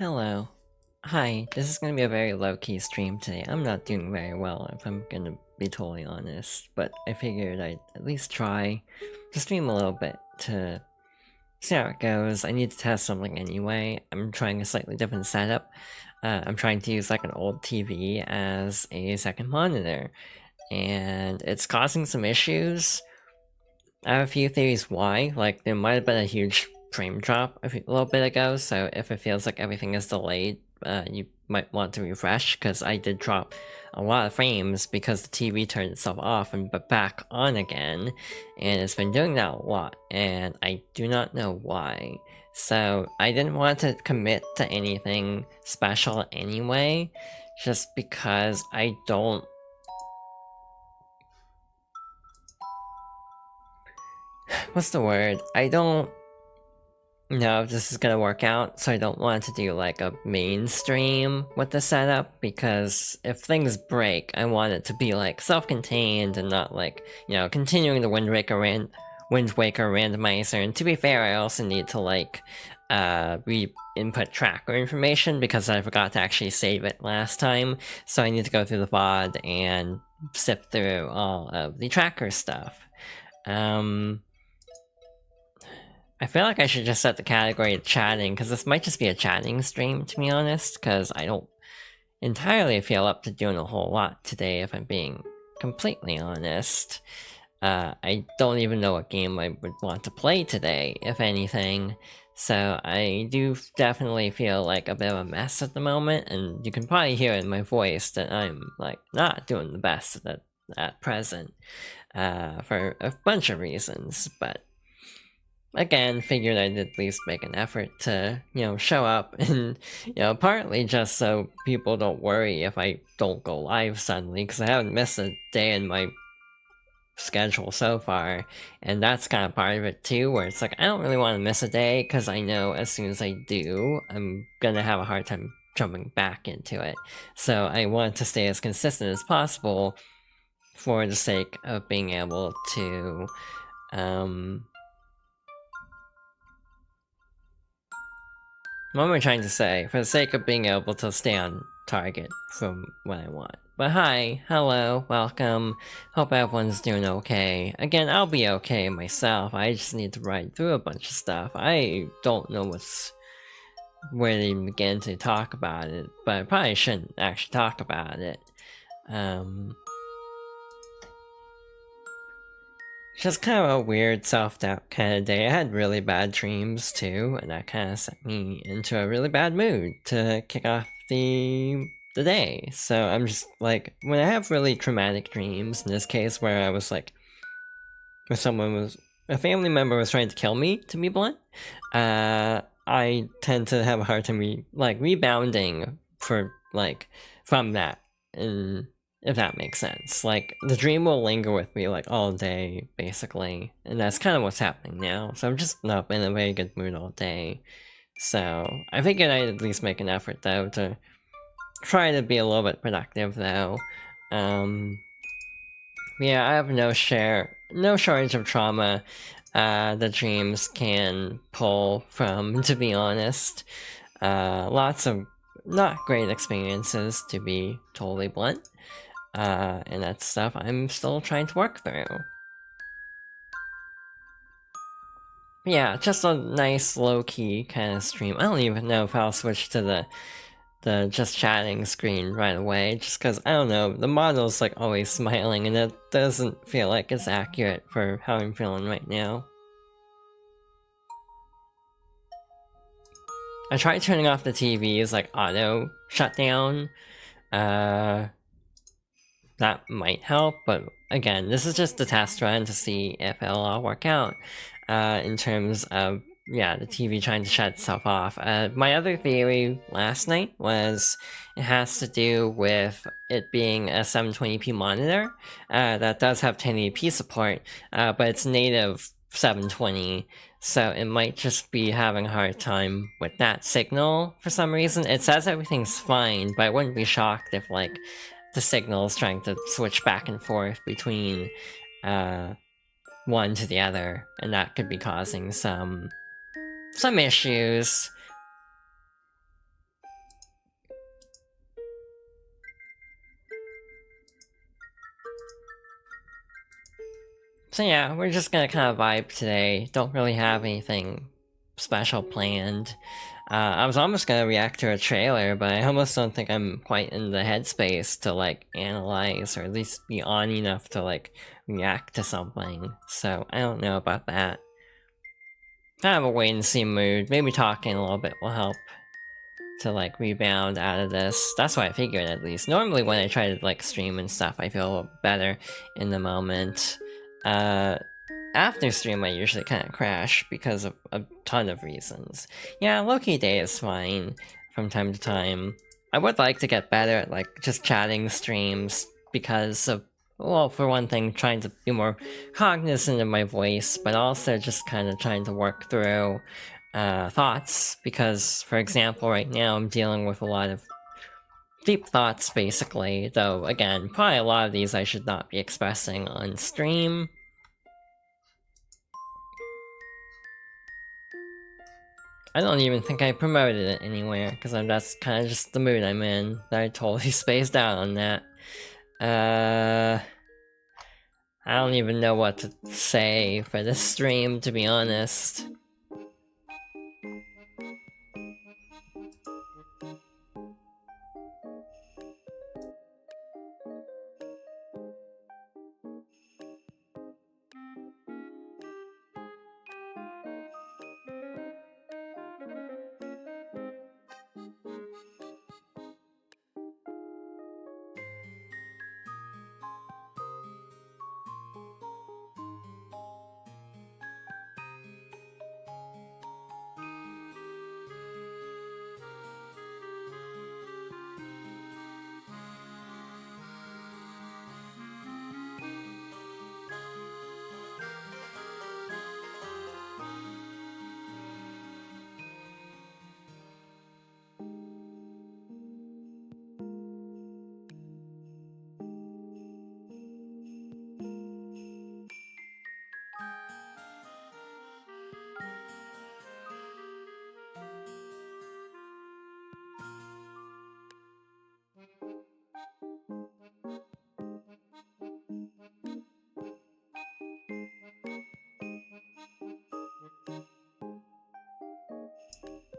Hello. Hi, this is gonna be a very low-key stream today. I'm not doing very well, if I'm gonna be totally honest, but I figured I'd at least try to stream a little bit to see how it goes. I need to test something anyway. I'm trying a slightly different setup. I'm trying to use like an old TV as a second monitor, and it's causing some issues. I have a few theories why, like there might have been a huge frame drop a little bit ago, so if it feels like everything is delayed, you might want to refresh, because I did drop a lot of frames because the TV turned itself off and but back on again, and it's been doing that a lot, and I do not know why. So I didn't want to commit to anything special anyway, just because I don't what's the word? I don't know if this is gonna work out, so I don't want to do like a mainstream with the setup, because if things break, I want it to be like self-contained and not like, continuing the Wind Waker randomizer. And to be fair, I also need to like re-input tracker information because I forgot to actually save it last time, so I need to go through the VOD and sift through all of the tracker stuff. I feel like I should just set the category to chatting, because this might just be a chatting stream, to be honest, because I don't entirely feel up to doing a whole lot today, if I'm being completely honest. I don't even know what game I would want to play today, if anything, so I do definitely feel like a bit of a mess at the moment, and you can probably hear in my voice that I'm, like, not doing the best at present, for a bunch of reasons, but again, figured I'd at least make an effort to, show up, and, partly just so people don't worry if I don't go live suddenly, because I haven't missed a day in my schedule so far, and that's kind of part of it too, where it's like, I don't really want to miss a day, because I know as soon as I do, I'm gonna have a hard time jumping back into it. So I want to stay as consistent as possible for the sake of being able to, what am I trying to say? For the sake of being able to stay on target from what I want. But hi, hello, welcome. Hope everyone's doing okay. Again, I'll be okay myself. I just need to ride through a bunch of stuff. I don't know where to even begin to talk about it, but I probably shouldn't actually talk about it. Just kind of a weird self-doubt kind of day. I had really bad dreams too, and that kind of set me into a really bad mood to kick off the day. So I'm just like, when I have really traumatic dreams, in this case where I was like, where a family member was trying to kill me, to be blunt, I tend to have a hard time rebounding from that, and if that makes sense. Like, the dream will linger with me, like, all day, basically, and that's kind of what's happening now, so I'm just not in a very good mood all day. So, I figured I'd at least make an effort, though, to try to be a little bit productive, though. Yeah, I have no shortage of trauma the dreams can pull from, to be honest. Lots of not great experiences, to be totally blunt. And that's stuff I'm still trying to work through. Yeah, just a nice low-key kind of stream. I don't even know if I'll switch to the just chatting screen right away, just because, I don't know, the model's like always smiling, and it doesn't feel like it's accurate for how I'm feeling right now. I tried turning off the TV's like auto shutdown. That might help, but again, this is just a test run to see if it'll all work out. In terms of, yeah, the TV trying to shut itself off. My other theory last night was it has to do with it being a 720p monitor that does have 1080p support, but it's native 720, so it might just be having a hard time with that signal for some reason. It says everything's fine, but I wouldn't be shocked if, like, the signal is trying to switch back and forth between one to the other, and that could be causing some issues. So yeah, we're just gonna kind of vibe today. Don't really have anything special planned. I was almost gonna react to a trailer, but I almost don't think I'm quite in the headspace to like analyze or at least be on enough to like react to something. So I don't know about that. Kind of a wait and see mood. Maybe talking a little bit will help to like rebound out of this. That's what I figured at least. Normally when I try to like stream and stuff, I feel a little better in the moment. After stream I usually kind of crash because of a ton of reasons. Yeah, low-key day is fine from time to time. I would like to get better at like just chatting streams because of, well, for one thing, trying to be more cognizant of my voice, but also just kind of trying to work through thoughts, because, for example, right now I'm dealing with a lot of deep thoughts, basically, though, again, probably a lot of these I should not be expressing on stream. I don't even think I promoted it anywhere, because that's kind of just the mood I'm in. I totally spaced out on that. I don't even know what to say for this stream, to be honest.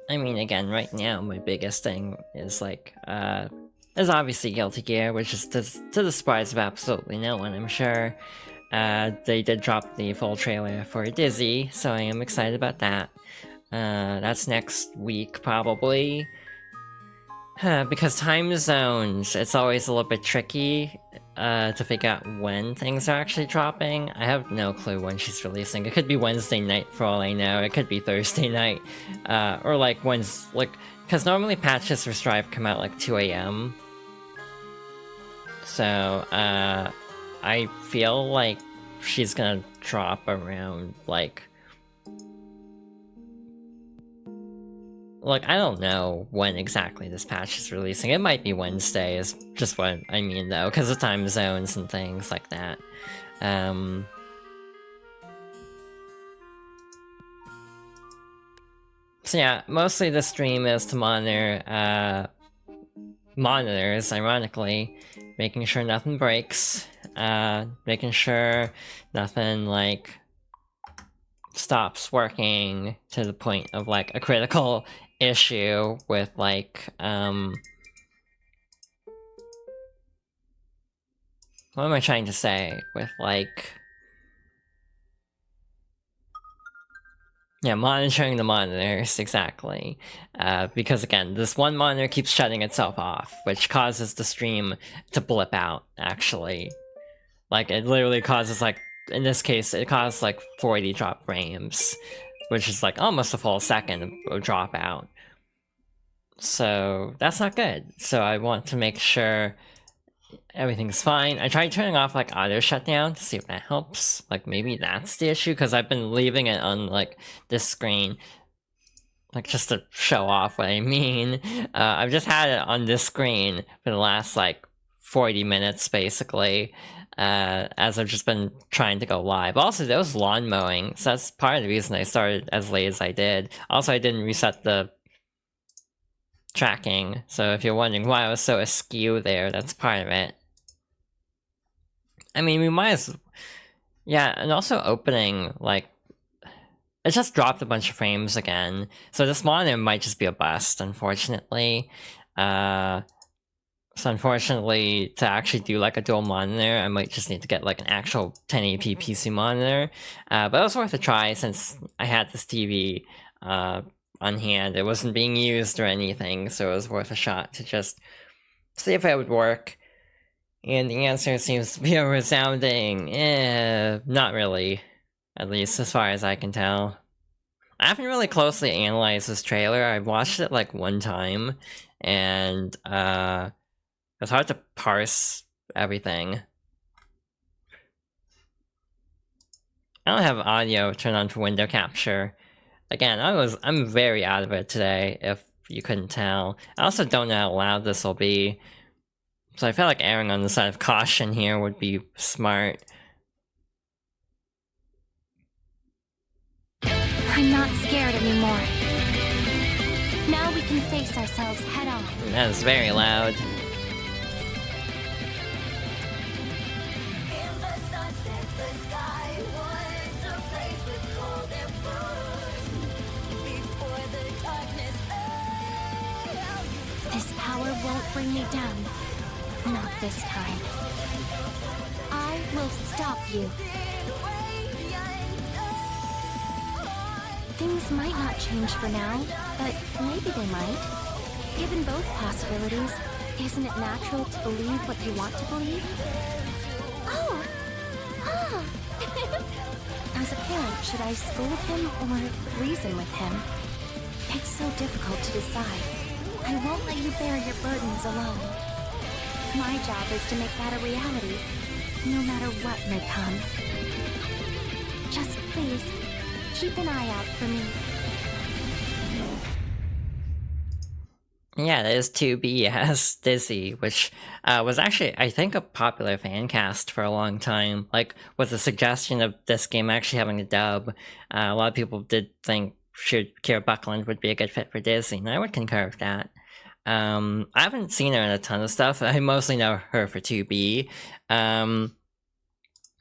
I mean, again, right now, my biggest thing is, like, is obviously Guilty Gear, which is to the surprise of absolutely no one, I'm sure. They did drop the full trailer for Dizzy, so I am excited about that. That's next week, probably. Because time zones, it's always a little bit tricky to figure out when things are actually dropping. I have no clue when she's releasing. It could be Wednesday night for all I know. It could be Thursday night. Or like because normally patches for Strive come out like 2 AM. So, I feel like she's gonna drop around like, I don't know when exactly this patch is releasing. It might be Wednesday, is just what I mean, though, because of time zones and things like that. So yeah, mostly the stream is to monitor monitors, ironically, making sure nothing breaks, making sure nothing, like, stops working to the point of, like, a critical issue with, like, what am I trying to say? With, like... Yeah, monitoring the monitors, exactly. Because again, this one monitor keeps shutting itself off, which causes the stream to blip out, actually. Like, it literally causes, like, in this case, it caused, like, 40 drop frames, which is, like, almost a full second of dropout. So, that's not good. So I want to make sure everything's fine. I tried turning off, like, auto shutdown to see if that helps. Like, maybe that's the issue, because I've been leaving it on, like, this screen, like, just to show off what I mean. I've just had it on this screen for the last, like, 40 minutes, basically, as I've just been trying to go live. Also, there was lawn mowing, so that's part of the reason I started as late as I did. Also, I didn't reset the tracking, so if you're wondering why I was so askew there, that's part of it. I mean, we might as... Yeah, and also opening, like, it just dropped a bunch of frames again. So this monitor might just be a bust, unfortunately. So unfortunately, to actually do like a dual monitor, I might just need to get like an actual 1080p PC monitor. But it was worth a try since I had this TV on hand. It wasn't being used or anything, so it was worth a shot to just see if it would work. And the answer seems to be a resounding, not really. At least as far as I can tell. I haven't really closely analyzed this trailer. I've watched it like one time, and it's hard to parse everything. I don't have audio turned on for window capture. Again, I'm very out of it today, if you couldn't tell. I also don't know how loud this will be, so I feel like erring on the side of caution here would be smart. I'm not scared anymore. Now we can face ourselves head on. That is very loud. This power won't bring me down. Not this time. I will stop you. Things might not change for now, but maybe they might. Given both possibilities, isn't it natural to believe what you want to believe? Oh! Ah! As a parent, should I scold him or reason with him? It's so difficult to decide. I won't let you bear your burdens alone. My job is to make that a reality, no matter what may come. Just please, keep an eye out for me. Yeah, that is 2B as Dizzy, which was actually, I think, a popular fan cast for a long time. Like, with the suggestion of this game actually having a dub, a lot of people did think Kira Buckland would be a good fit for Dizzy, and I would concur with that. I haven't seen her in a ton of stuff. I mostly know her for 2B. I'm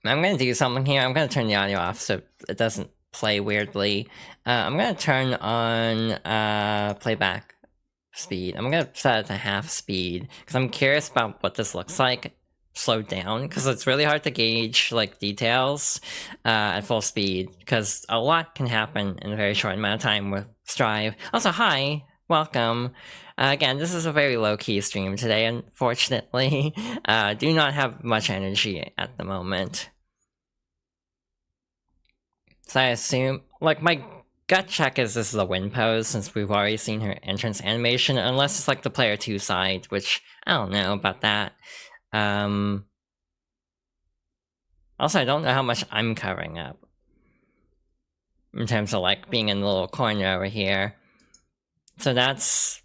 gonna do something here. I'm gonna turn the audio off so it doesn't play weirdly. I'm gonna turn on playback speed. I'm gonna set it to half speed because I'm curious about what this looks like slowed down, because it's really hard to gauge like details at full speed because a lot can happen in a very short amount of time with Strive. Also, hi, welcome. Again, this is a very low-key stream today, unfortunately. Do not have much energy at the moment. So I assume, like, my gut check is this is a win pose, since we've already seen her entrance animation, unless it's like the player 2 side, which I don't know about that. Also, I don't know how much I'm covering up in terms of like being in the little corner over here. So this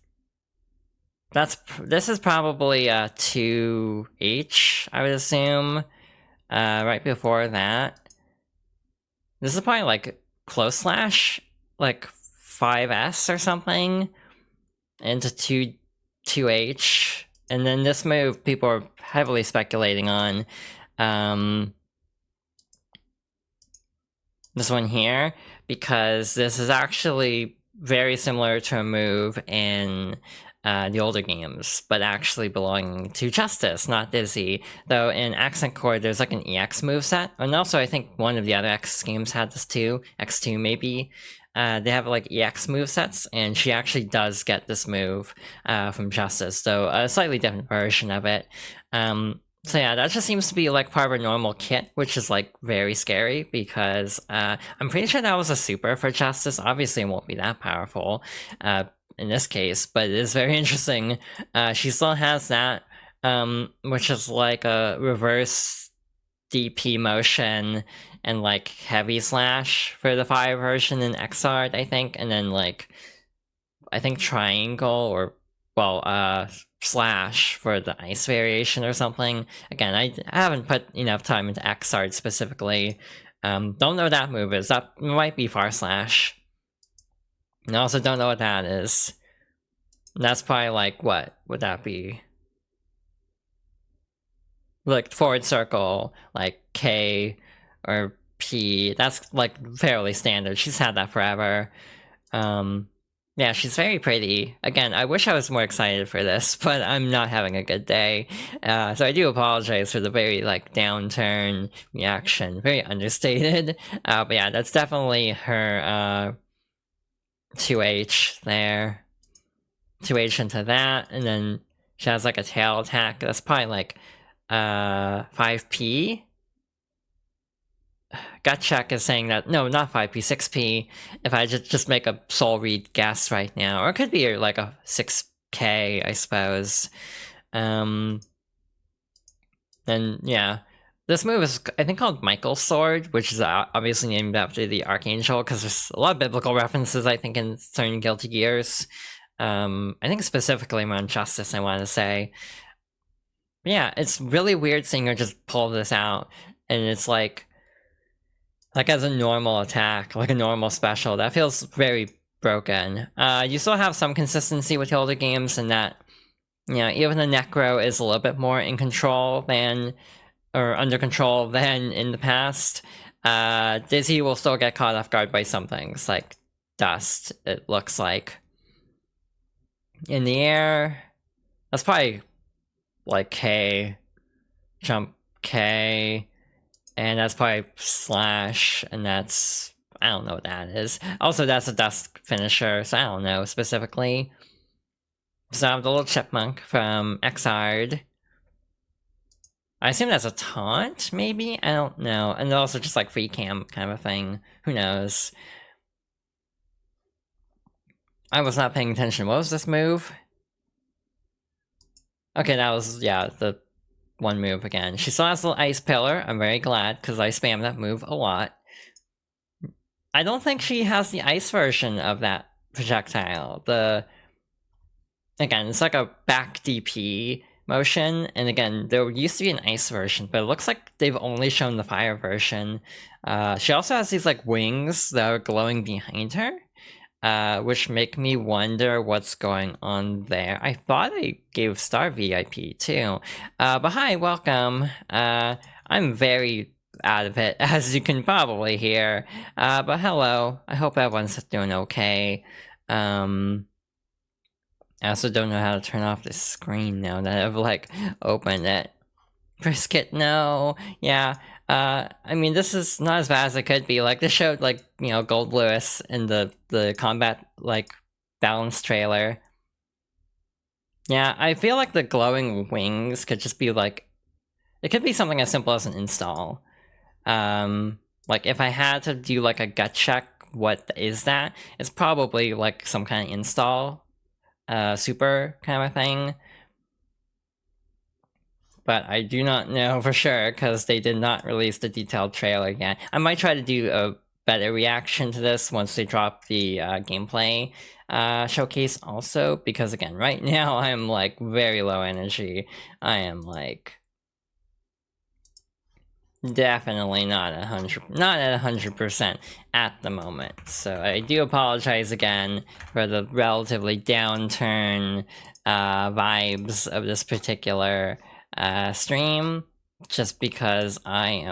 is probably 2H, I would assume. Right before that, this is probably like close slash, like 5S or something, into 2H, and then this move people are heavily speculating on. This one here, because this is actually very similar to a move in the older games, but actually belonging to Justice, not Dizzy. Though in Accent Core, there's like an EX moveset, and also I think one of the other X games had this too, X2 maybe. They have like EX movesets, and she actually does get this move from Justice, so a slightly different version of it. So yeah, that just seems to be like part of a normal kit, which is like very scary because I'm pretty sure that was a super for Justice. Obviously, it won't be that powerful in this case, but it is very interesting. She still has that, which is like a reverse DP motion and like heavy slash for the fire version in Xrd, I think, and then like I think triangle or slash for the ice variation or something. Again, I haven't put enough time into Xrd specifically. Don't know what that move is. That might be far slash. And I also don't know what that is. That's probably like, what would that be? Like forward circle, like K or P. That's like fairly standard. She's had that forever. Yeah, she's very pretty. Again, I wish I was more excited for this, but I'm not having a good day. So I do apologize for the very like downturn reaction. Very understated. But yeah, that's definitely her 2H there. 2H into that, and then she has like a tail attack. That's probably like 5P. Gut check is saying that no, not 5P, 6P. If I just make a soul read guess right now, or it could be like a 6K, I suppose. And yeah, this move is I think called Michael's Sword, which is obviously named after the Archangel because there's a lot of biblical references I think in certain Guilty Gears. I think specifically around Justice, I want to say. But yeah, it's really weird seeing her just pull this out, and it's like as a normal attack, like a normal special. That feels very broken. You still have some consistency with the older games in that, you know, even the Necro is a little bit more in control than, or under control than in the past. Dizzy will still get caught off guard by some things, like dust, it looks like. In the air, that's probably like K, jump K, and that's probably slash, and that's, I don't know what that is. Also, that's a dust finisher, so I don't know specifically. So I have the little chipmunk from Xrd. I assume that's a taunt, maybe? I don't know. And also just like free cam kind of a thing. Who knows? I was not paying attention. What was this move? Okay, that was, yeah, the one move again. She still has the little ice pillar. I'm very glad, because I spam that move a lot. I don't think she has the ice version of that projectile. Again, it's like a back DP motion, and again, there used to be an ice version, but it looks like they've only shown the fire version. She also has these like wings that are glowing behind her, which make me wonder what's going on there. I thought I gave Star VIP too. But hi, welcome. I'm very out of it, as you can probably hear. But hello. I hope everyone's doing okay. I also don't know how to turn off this screen now that I've like opened it. Brisket, no. Yeah. I mean, this is not as bad as it could be. Like, this showed, like, you know, Gold Lewis in the combat, like, balance trailer. Yeah, I feel like the glowing wings could just be, like, it could be something as simple as an install. Like, if I had to do, like, a gut check, what is that? It's probably, like, some kind of install, super kind of a thing. But I do not know for sure, because they did not release the detailed trailer yet. I might try to do a better reaction to this once they drop the gameplay showcase also, because again, right now I am like very low energy. I am like definitely not at 100% at the moment. So I do apologize again for the relatively downturn vibes of this particular stream, just because I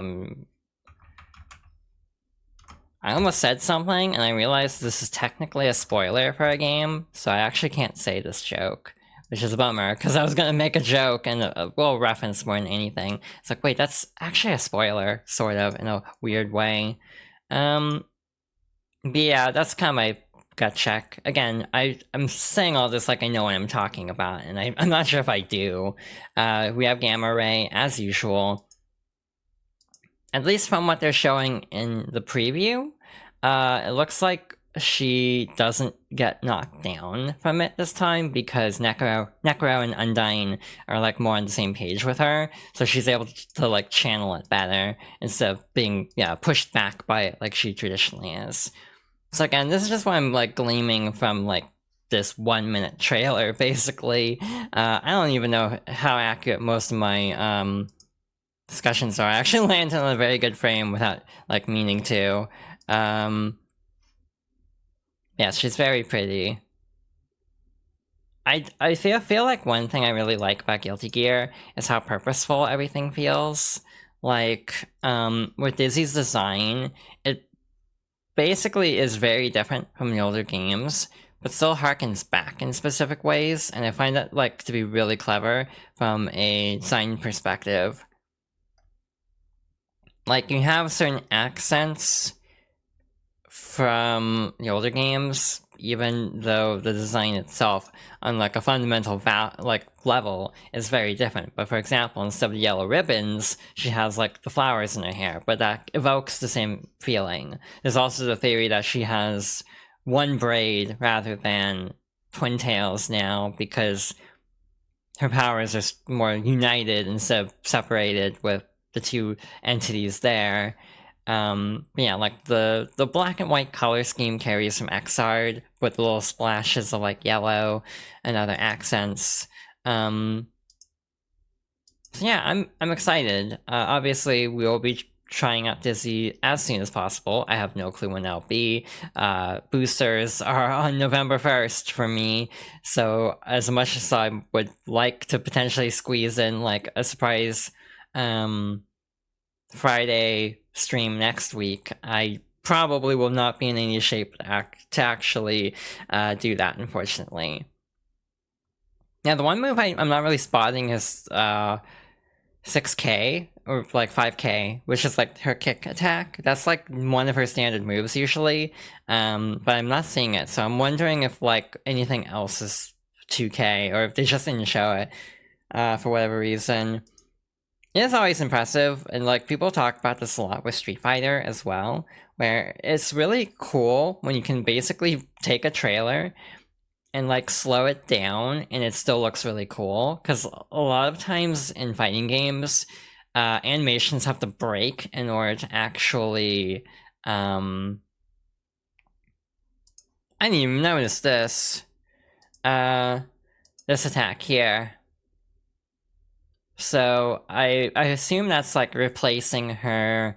almost said something and I realized this is technically a spoiler for a game, so I actually can't say this joke, which is a bummer, because I was gonna make a joke and a well reference more than anything. It's like, wait, that's actually a spoiler, sort of, in a weird way. But yeah, that's kind of my gut check. Again, I'm saying all this like I know what I'm talking about, and I'm not sure if I do. We have Gamma Ray, as usual. At least from what they're showing in the preview, it looks like she doesn't get knocked down from it this time, because Necro and Undyne are like more on the same page with her, so she's able to like channel it better instead of being pushed back by it like she traditionally is. So again, this is just what I'm like gleaming from like this 1 minute trailer, basically. I don't even know how accurate most of my discussions are. I actually landed on a very good frame without like meaning to. Yeah, she's very pretty. I feel like one thing I really like about Guilty Gear is how purposeful everything feels. like with Dizzy's design, it basically is very different from the older games, but still harkens back in specific ways, and I find that like to be really clever from a design perspective. Like, you have certain accents from the older games, even though the design itself on like a fundamental level is very different. But for example, instead of the yellow ribbons, she has like the flowers in her hair, but that evokes the same feeling. There's also the theory that she has one braid rather than twin tails now, because her powers are more united instead of separated with the two entities there. Yeah, like the black and white color scheme carries from Xrd with little splashes of like yellow and other accents. So yeah, I'm excited. Obviously, we will be trying out Dizzy as soon as possible. I have no clue when that'll be. Boosters are on November 1st for me, so as much as I would like to potentially squeeze in like a surprise Friday stream next week, I probably will not be in any shape to actually do that, unfortunately. Now, the one move I'm not really spotting is 6k or like 5k, which is like her kick attack. That's like one of her standard moves usually, but I'm not seeing it, so I'm wondering if like anything else is 2k or if they just didn't show it for whatever reason. It is always impressive, and like people talk about this a lot with Street Fighter as well, where it's really cool when you can basically take a trailer and like slow it down and it still looks really cool, because a lot of times in fighting games, animations have to break in order to actually I didn't even notice this attack here. So I assume that's like replacing her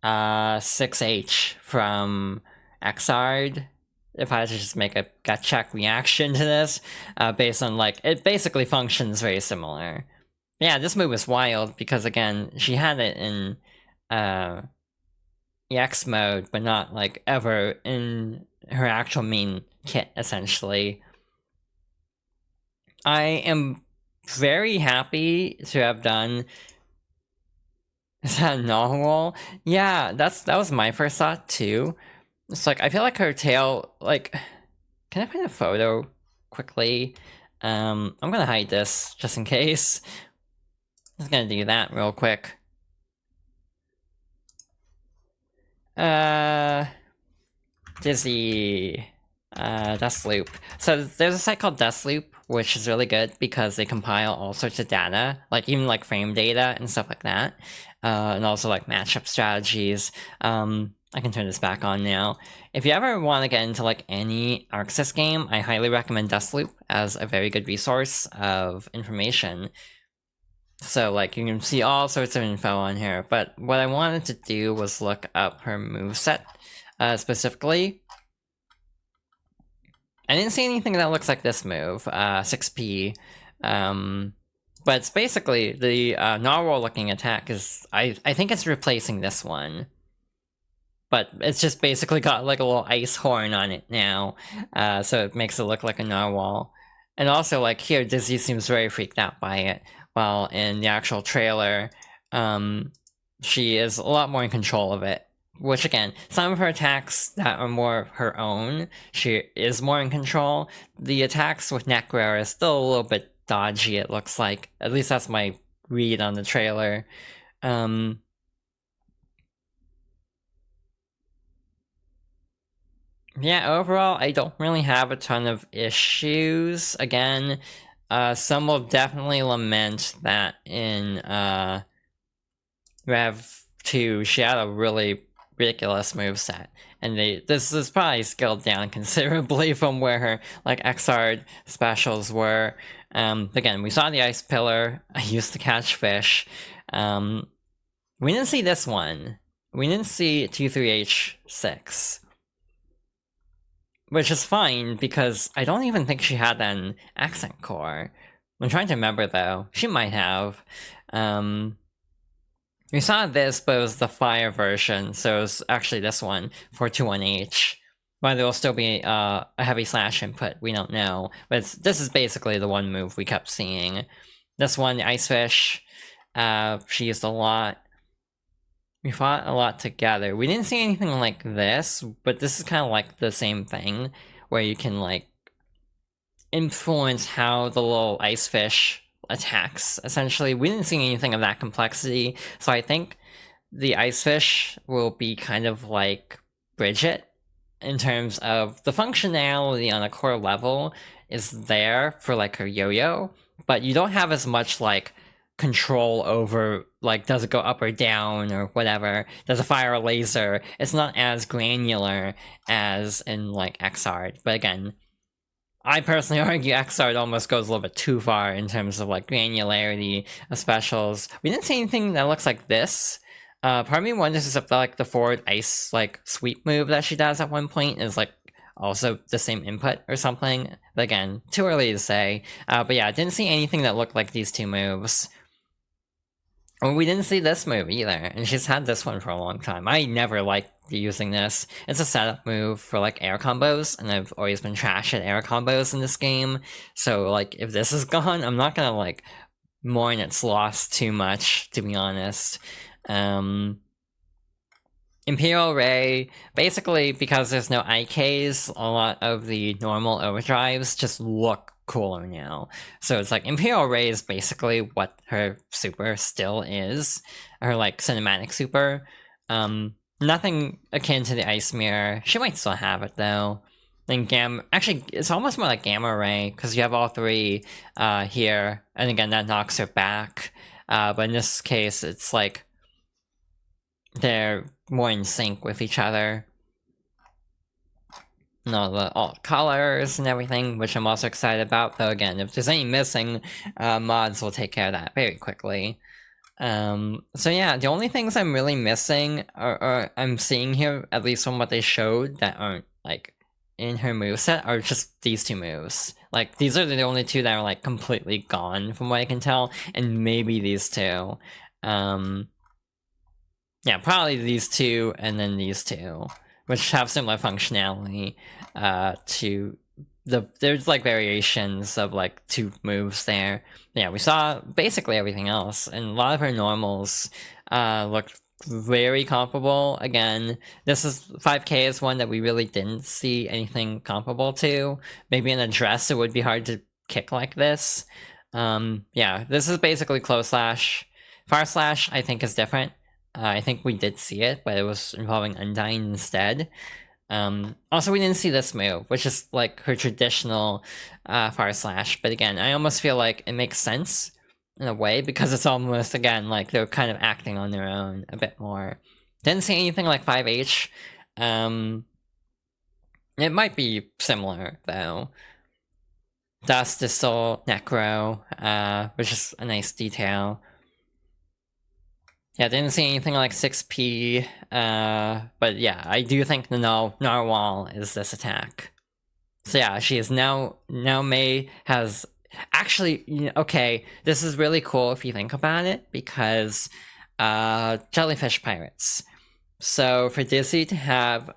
6H from Xrd. If I had to just make a gut check reaction to this, based on like, it basically functions very similar. Yeah, this move is wild because again, she had it in EX mode, but not like ever in her actual main kit, essentially. I am very happy to have done. Is that a novel? Yeah, that was my first thought too. It's like I feel like her tail, like, can I find a photo quickly? I'm gonna hide this just in case. I'm just gonna do that real quick. Dizzy Deathloop. So there's a site called Deathloop, which is really good because they compile all sorts of data, like even like frame data and stuff like that, and also like matchup strategies. I can turn this back on now. If you ever want to get into like any ArcSys game, I highly recommend Deathloop as a very good resource of information. So like you can see all sorts of info on here, but what I wanted to do was look up her moveset specifically. I didn't see anything that looks like this move, 6p, but it's basically the narwhal looking attack is, I think it's replacing this one. But it's just basically got like a little ice horn on it now, so it makes it look like a narwhal. And also like here, Dizzy seems very freaked out by it, while in the actual trailer, she is a lot more in control of it. Which again, some of her attacks that are more her own, she is more in control. The attacks with Necro are still a little bit dodgy, it looks like. At least that's my read on the trailer. Yeah, overall, I don't really have a ton of issues. Again, some will definitely lament that in Rev 2, she had a really ridiculous moveset. And this is probably scaled down considerably from where her like Xrd specials were. Again, we saw the ice pillar. I used to catch fish. We didn't see this one. We didn't see 23H6. Which is fine, because I don't even think she had an accent core. I'm trying to remember, though. She might have. We saw this, but it was the fire version, so it was actually this one, 421H. Why there will still be a heavy slash input, we don't know. But this is basically the one move we kept seeing. This one, the Ice Fish, she used a lot. We fought a lot together. We didn't see anything like this, but this is kind of like the same thing, where you can like influence how the little ice fish attacks. Essentially, we didn't see anything of that complexity, so I think the ice fish will be kind of like Bridget in terms of the functionality on a core level is there for like her yo-yo, but you don't have as much like control over like does it go up or down or whatever, does it fire a laser. It's not as granular as in like Xrd, but again, I personally argue Xrd almost goes a little bit too far in terms of like granularity of specials. We didn't see anything that looks like this. Part of me wonders if like the forward ice like sweep move that she does at one point is like also the same input or something. But again, too early to say. But yeah, I didn't see anything that looked like these two moves. Well, we didn't see this move either, and she's had this one for a long time. I never liked using this. It's a setup move for like air combos, and I've always been trash at air combos in this game. So like, if this is gone, I'm not gonna like mourn its loss too much, to be honest. Imperial Ray, basically because there's no IKs, a lot of the normal overdrives just look cooler now. So it's like Imperial Ray is basically what her super still is, her like cinematic super. Nothing akin to the Ice Mirror. She might still have it though. Then Gamma, actually, it's almost more like Gamma Ray because you have all three here, and again that knocks her back. But in this case, it's like they're more in sync with each other. No, the alt colors and everything, which I'm also excited about. Though again, if there's any missing, mods will take care of that very quickly. So yeah, the only things I'm really missing, or I'm seeing here, at least from what they showed, that aren't like in her moveset, are just these two moves. Like these are the only two that are like completely gone from what I can tell, and maybe these two. Yeah, probably these two and then these two, which have similar functionality to there's like variations of like two moves there. Yeah, we saw basically everything else, and a lot of her normals looked very comparable. Again, this is 5K is one that we really didn't see anything comparable to. Maybe in a dress it would be hard to kick like this. Yeah, this is basically close slash. Far slash I think is different. I think we did see it, but it was involving Undyne instead. Also, we didn't see this move, which is like her traditional far slash. But again, I almost feel like it makes sense in a way because it's almost, again, like they're kind of acting on their own a bit more. Didn't see anything like 5H. It might be similar, though. Dust is still Necro, which is a nice detail. Yeah, didn't see anything like 6P, but yeah, I do think the Narwhal is this attack. So yeah, she is now May has... Actually, okay, this is really cool if you think about it, because jellyfish pirates. So for Dizzy to have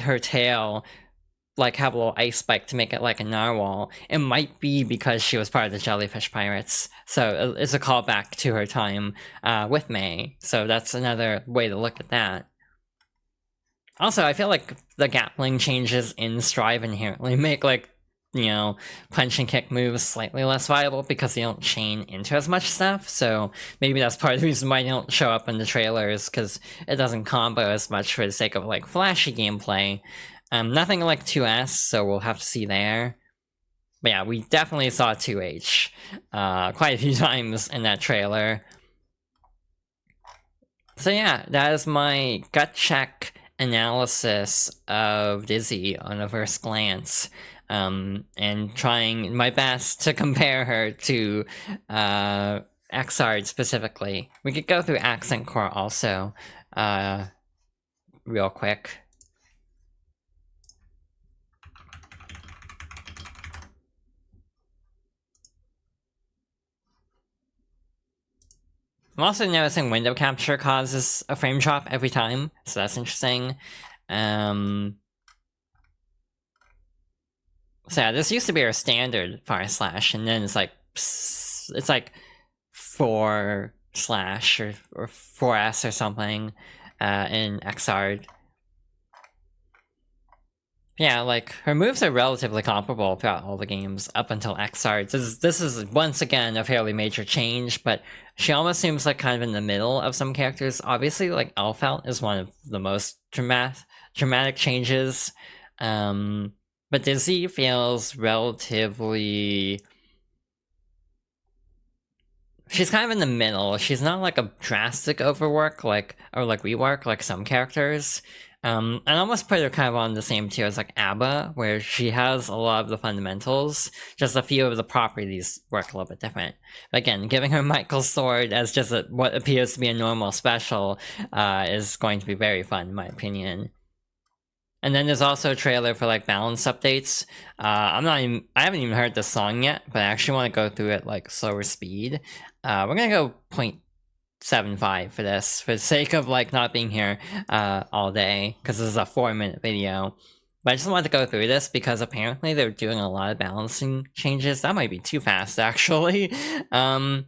her tail like have a little ice spike to make it like a narwhal, it might be because she was part of the jellyfish pirates. So it's a callback to her time with May. So that's another way to look at that. Also, I feel like the Gatling changes in Strive inherently make like, punch and kick moves slightly less viable because they don't chain into as much stuff. So maybe that's part of the reason why they don't show up in the trailers, because it doesn't combo as much for the sake of like flashy gameplay. Nothing like 2S, so we'll have to see there. But yeah, we definitely saw 2H quite a few times in that trailer. So yeah, that is my gut check analysis of Dizzy on a first glance. And trying my best to compare her to Xrd specifically. We could go through Accent Core also real quick. I'm also noticing window capture causes a frame drop every time, so that's interesting. So yeah, this used to be our standard / and then it's like 4/ or 4S or something in Xrd. Yeah, like her moves are relatively comparable throughout all the games up until Xrd. This is once again a fairly major change, but she almost seems like kind of in the middle of some characters. Obviously, like Elfelt is one of the most dramatic changes. But Dizzy feels relatively... She's kind of in the middle. She's not like a drastic overwork or rework like some characters. I almost put her kind of on the same tier as like Abba, where she has a lot of the fundamentals, just a few of the properties work a little bit different. But again, giving her Michael's sword as just what appears to be a normal special is going to be very fun in my opinion. And then there's also a trailer for like balance updates. I haven't even heard the song yet, but I actually want to go through it like slower speed. We're gonna go 0.75 for this, for the sake of like not being here all day, because this is a 4-minute video. But I just wanted to go through this because apparently they're doing a lot of balancing changes. That might be too fast, actually. The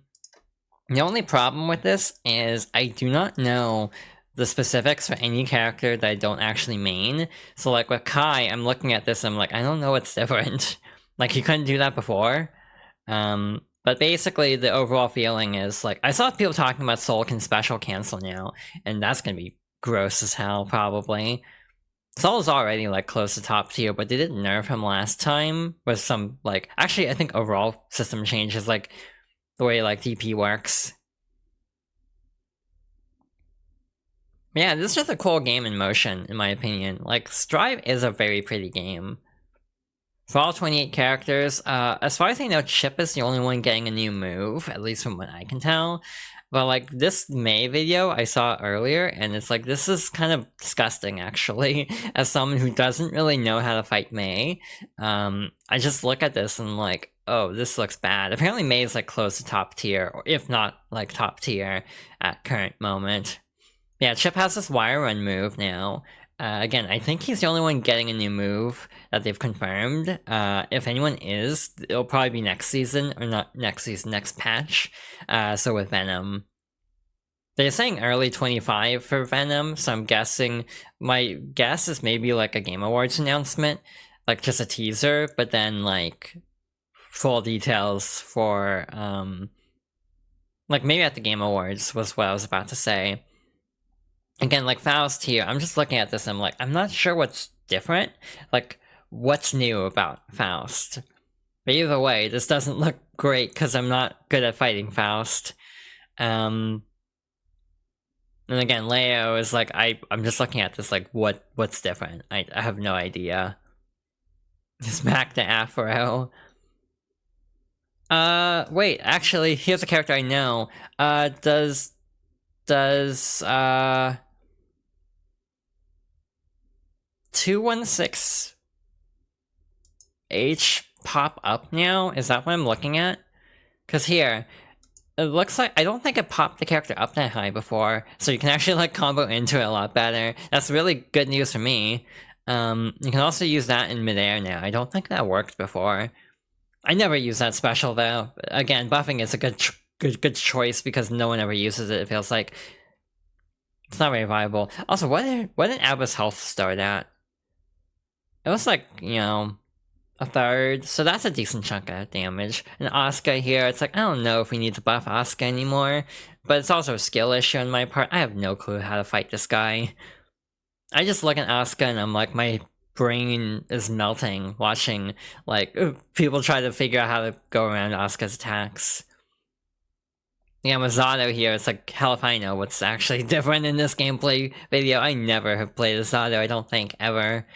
only problem with this is I do not know the specifics for any character that I don't actually main. So like with Kai, I'm looking at this and I'm like, I don't know what's different. Like he couldn't do that before. But basically the overall feeling is like, I saw people talking about Soul can special cancel now, and that's gonna be gross as hell probably. Soul's already like close to top tier, but they didn't nerf him last time with some like, actually I think overall system changes, like the way like DP works. Yeah, this is just a cool game in motion, in my opinion. Like, Strive is a very pretty game. For all 28 characters, as far as I know, Chip is the only one getting a new move, at least from what I can tell. But like, this May video I saw earlier, and it's like, this is kind of disgusting, actually. As someone who doesn't really know how to fight May, I just look at this and like, oh, this looks bad. Apparently May is like close to top tier, or if not like top tier at current moment. Yeah, Chip has this wire run move now. Again, I think he's the only one getting a new move that they've confirmed. If anyone is, it'll probably be next season, or not next season, next patch. So with Venom. They're saying early 25 for Venom, so I'm guessing, my guess is maybe like a Game Awards announcement, like just a teaser, but then like full details for, like maybe at the Game Awards was what I was about to say. Again, like Faust here, I'm just looking at this and I'm like, I'm not sure what's different. Like, what's new about Faust? But either way, this doesn't look great because I'm not good at fighting Faust. And again, Leo is like, I'm just looking at this like, what's different? I have no idea. Just back to Afro. Wait, actually, here's a character I know. Does 216H pop up now? Is that what I'm looking at? Because here, it looks like, I don't think it popped the character up that high before, so you can actually like combo into it a lot better. That's really good news for me. You can also use that in midair now. I don't think that worked before. I never use that special though. Again, buffing is a good choice because no one ever uses it, it feels like. It's not very viable. Also, what did Abba's health start at? It was like, you know, a third, so that's a decent chunk of damage. And Asuka here, it's like, I don't know if we need to buff Asuka anymore, but it's also a skill issue on my part. I have no clue how to fight this guy. I just look at Asuka and I'm like, my brain is melting watching, like, people try to figure out how to go around Asuka's attacks. Yeah, Masato here, it's like, hell if I know what's actually different in this gameplay video. I never have played Masato, I don't think, ever.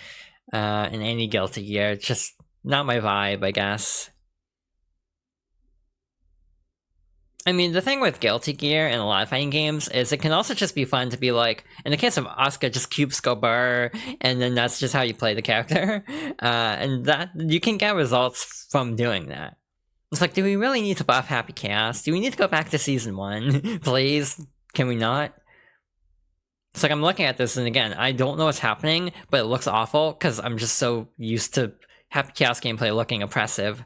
In any Guilty Gear. It's just not my vibe, I guess. I mean, the thing with Guilty Gear and a lot of fighting games is it can also just be fun to be like, in the case of Asuka, just cube scope her, and then that's just how you play the character. And that, you can get results from doing that. It's like, do we really need to buff Happy Chaos? Do we need to go back to Season 1? Please? Can we not? It's like, I'm looking at this, and again, I don't know what's happening, but it looks awful, because I'm just so used to Happy Chaos gameplay looking oppressive.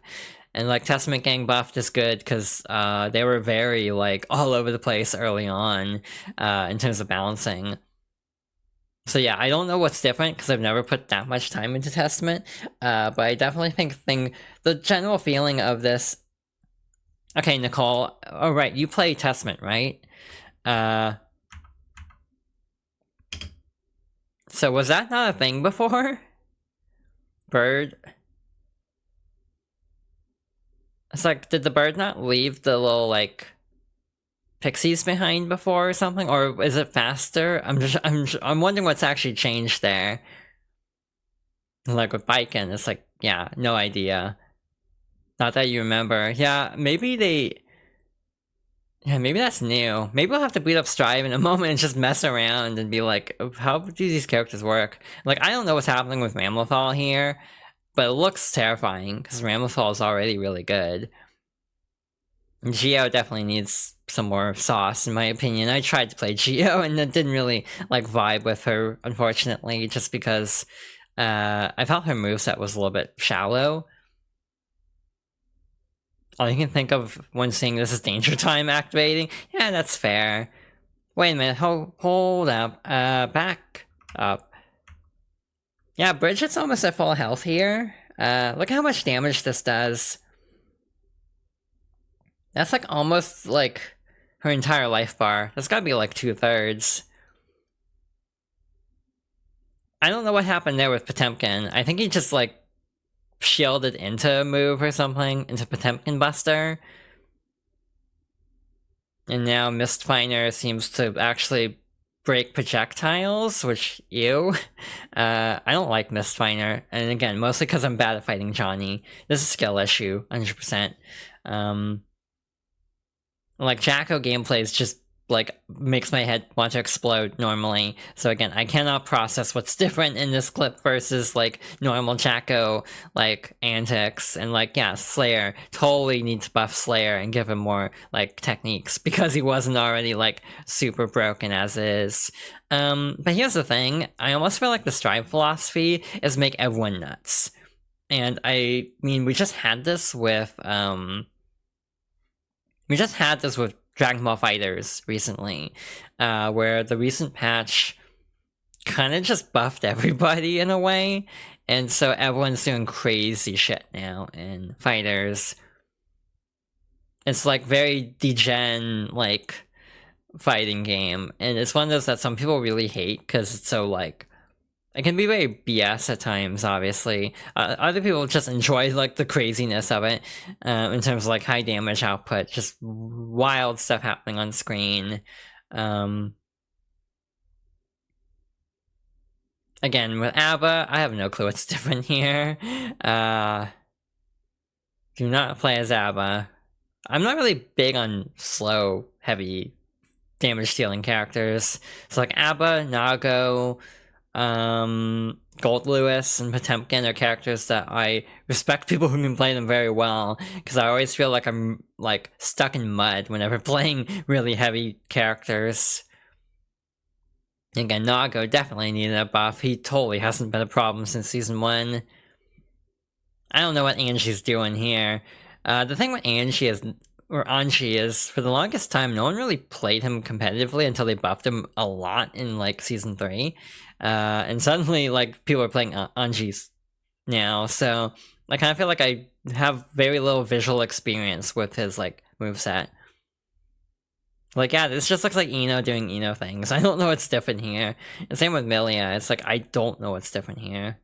And, like, Testament Gang buffed is good, because they were very, like, all over the place early on, in terms of balancing. So yeah, I don't know what's different, because I've never put that much time into Testament, but I definitely think the general feeling of this... Okay, Nicole, oh right, you play Testament, right? So was that not a thing before? Bird? It's like, did the bird not leave the little, like, pixies behind before or something? Or is it faster? I'm wondering what's actually changed there. Like with Biken, it's like, yeah, no idea. Not that you remember. Yeah, maybe they... Yeah, maybe that's new. Maybe we'll have to beat up Strive in a moment and just mess around and be like, how do these characters work? Like, I don't know what's happening with Ramlethal here, but it looks terrifying, because Ramlethal is already really good. Geo definitely needs some more sauce, in my opinion. I tried to play Geo, and it didn't really, like, vibe with her, unfortunately, just because I felt her moveset was a little bit shallow. All you can think of when seeing this is Danger Time activating. Yeah, that's fair. Wait a minute, hold up. Back up. Yeah, Bridget's almost at full health here. Look how much damage this does. That's like almost like her entire life bar. That's gotta be like 2/3. I don't know what happened there with Potemkin. I think he just like shielded into a move or something, into Potemkin Buster. And now Mistfinder seems to actually break projectiles, which, ew. I don't like Mistfinder. And again, mostly because I'm bad at fighting Johnny. This is a skill issue, 100%. Like, Jacko gameplay is just, like, makes my head want to explode normally. So again, I cannot process what's different in this clip versus, like, normal Jacko, like, antics. And, like, yeah, Slayer. Totally need to buff Slayer and give him more, like, techniques, because he wasn't already, like, super broken as is. But here's the thing. I almost feel like the Strive philosophy is make everyone nuts. And I mean, we just had this with, Dragon Ball FighterZ recently, where the recent patch kind of just buffed everybody in a way, and so everyone's doing crazy shit now in FighterZ. It's like very degen, like, fighting game, and it's one of those that some people really hate because it's so, like, it can be very BS at times, obviously. Other people just enjoy, like, the craziness of it, in terms of, like, high damage output, just wild stuff happening on screen. Again, with ABBA, I have no clue what's different here. Do not play as ABBA. I'm not really big on slow, heavy, damage-dealing characters. So, like, ABBA, Nago, Gold Lewis and Potemkin are characters that I respect people who can play them very well, because I always feel like I'm, like, stuck in mud whenever playing really heavy characters. Again, Nago definitely needed a buff. He totally hasn't been a problem since Season 1. I don't know what Angie's doing here. The thing with Angie is, for the longest time, no one really played him competitively until they buffed him a lot in, like, Season 3. And suddenly, like, people are playing Angi's now, so I kind of feel like I have very little visual experience with his, like, moveset. Like, yeah, this just looks like Ino doing Ino things. I don't know what's different here. And same with Milia, it's like, I don't know what's different here.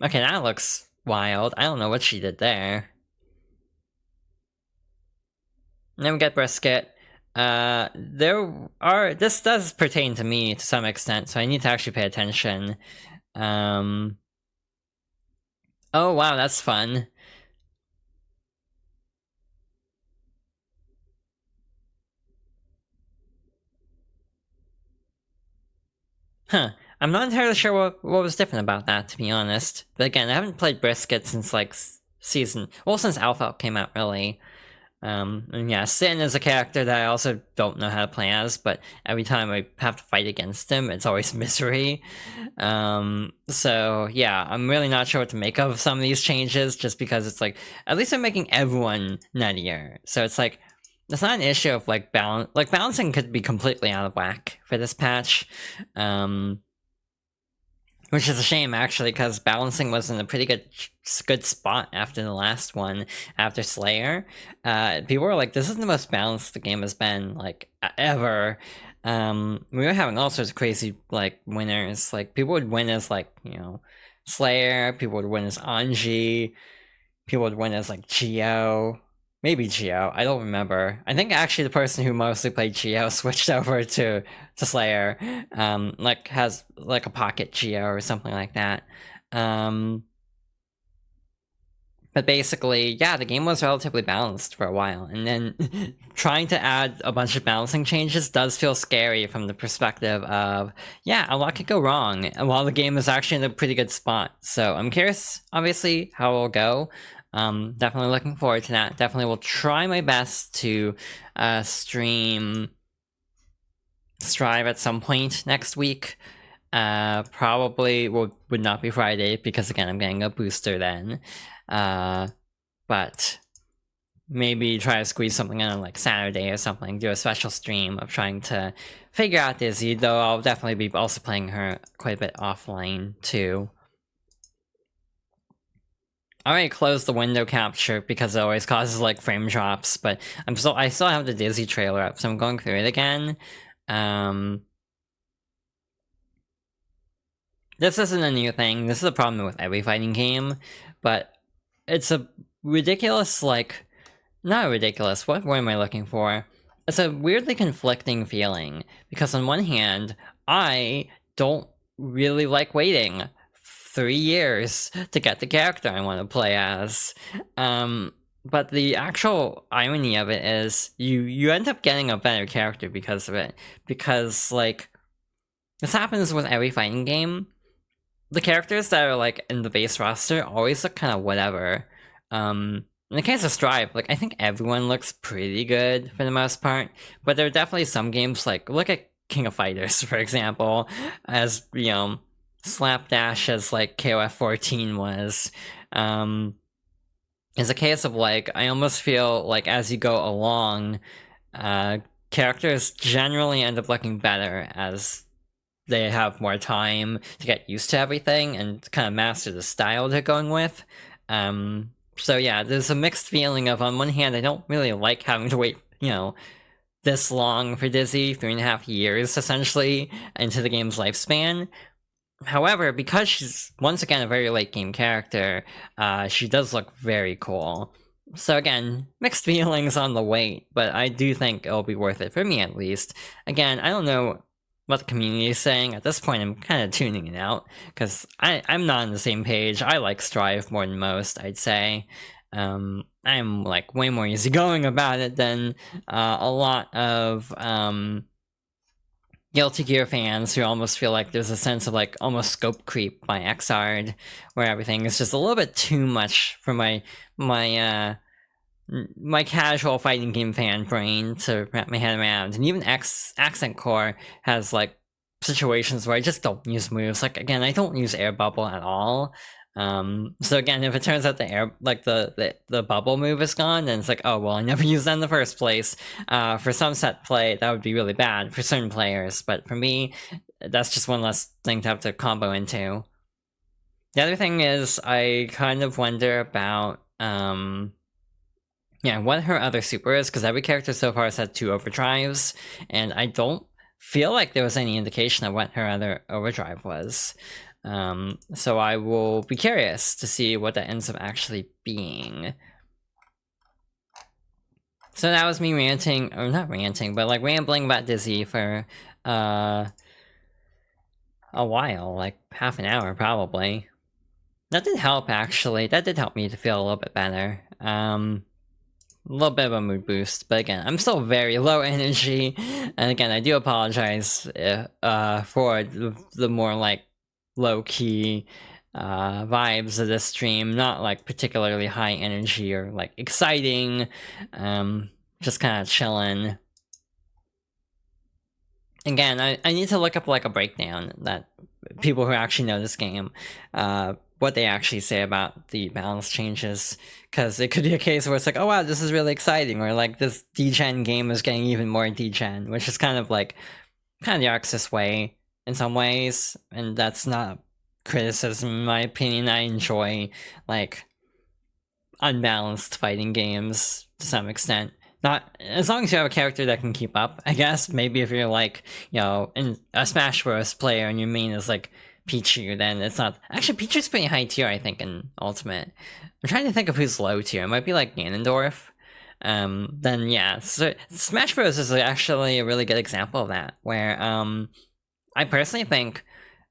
Okay, that looks wild. I don't know what she did there. And then we get Brisket. This does pertain to me to some extent, so I need to actually pay attention. Oh wow, that's fun. Huh. I'm not entirely sure what was different about that, to be honest. But again, I haven't played Brisket since like since Alpha came out, really. And yeah, Sin is a character that I also don't know how to play as, but every time I have to fight against him, it's always misery. So yeah, I'm really not sure what to make of some of these changes, just because it's like, at least I'm making everyone nuttier. So it's like, it's not an issue of like balance. Like balancing could be completely out of whack for this patch. Which is a shame, actually, because balancing was in a pretty good spot after the last one, after Slayer. People were like, this is the most balanced the game has been, like, ever. We were having all sorts of crazy, like, winners. Like, people would win as, like, you know, Slayer, people would win as Anji, people would win as, like, Geo. Maybe Geo, I don't remember. I think actually the person who mostly played Geo switched over to Slayer, like has like a pocket Geo or something like that. But basically, yeah, the game was relatively balanced for a while, and then trying to add a bunch of balancing changes does feel scary from the perspective of, yeah, a lot could go wrong, while the game is actually in a pretty good spot. So I'm curious, obviously, how it'll go. Definitely looking forward to that. Definitely will try my best to stream Strive at some point next week. Probably would not be Friday, because again, I'm getting a booster then. But maybe try to squeeze something in on like Saturday or something, do a special stream of trying to figure out Dizzy, though I'll definitely be also playing her quite a bit offline too. I already closed the window capture because it always causes like frame drops, but I still have the Dizzy trailer up, so I'm going through it again. This isn't a new thing. This is a problem with every fighting game, but it's a ridiculous, like, not ridiculous, what word am I looking for? It's a weirdly conflicting feeling, because on one hand, I don't really like waiting 3 years to get the character I want to play as. But the actual irony of it is you end up getting a better character because of it. Because, like, this happens with every fighting game. The characters that are, like, in the base roster always look kind of whatever. In the case of Strive, like, I think everyone looks pretty good for the most part, but there are definitely some games, like, look at King of Fighters, for example, as, you know, slapdash as, like, KOF 14 was. It's a case of, like, I almost feel like as you go along, characters generally end up looking better as they have more time to get used to everything and kind of master the style they're going with. So yeah, there's a mixed feeling of, on one hand, I don't really like having to wait, you know, this long for Dizzy, 3.5 years, essentially, into the game's lifespan. However, because she's, once again, a very late game character, she does look very cool. So again, mixed feelings on the wait, but I do think it'll be worth it, for me at least. Again, I don't know what the community is saying. At this point, I'm kind of tuning it out, because I'm not on the same page. I like Strive more than most, I'd say. I'm like way more easygoing about it than a lot of Guilty Gear fans who almost feel like there's a sense of like almost scope creep by Xrd, where everything is just a little bit too much for my casual fighting game fan brain to wrap my head around. And even Accent Core has like situations where I just don't use moves. Like, again, I don't use air bubble at all. So again, if it turns out the air, like the bubble move is gone, then it's like, oh well, I never used that in the first place. For some set play, that would be really bad for certain players, but for me, that's just one less thing to have to combo into. The other thing is, I kind of wonder about yeah, what her other super is, because every character so far has had 2 overdrives, and I don't feel like there was any indication of what her other overdrive was. So I will be curious to see what that ends up actually being. So that was me ranting, or not ranting, but like rambling about Dizzy for a while, like half an hour probably. That did help, actually. That did help me to feel a little bit better. little bit of a mood boost, but again, I'm still very low energy, and again, I do apologize for the more like low-key vibes of this stream, not like particularly high energy or like exciting, just kind of chilling. Again, I need to look up like a breakdown that people who actually know this game, what they actually say about the balance changes, because it could be a case where it's like, oh wow, this is really exciting, or like this degen game is getting even more degen, which is kind of the Arxis way in some ways, and that's not criticism in my opinion. I enjoy like unbalanced fighting games to some extent. Not as long as you have a character that can keep up, I guess. Maybe if you're like, you know, in a Smash Bros. Player and your main is like Pichu, then it's not. Actually, Pichu's pretty high tier, I think, in Ultimate. I'm trying to think of who's low tier. It might be like Ganondorf. Then yeah, so Smash Bros. Is actually a really good example of that, where I personally think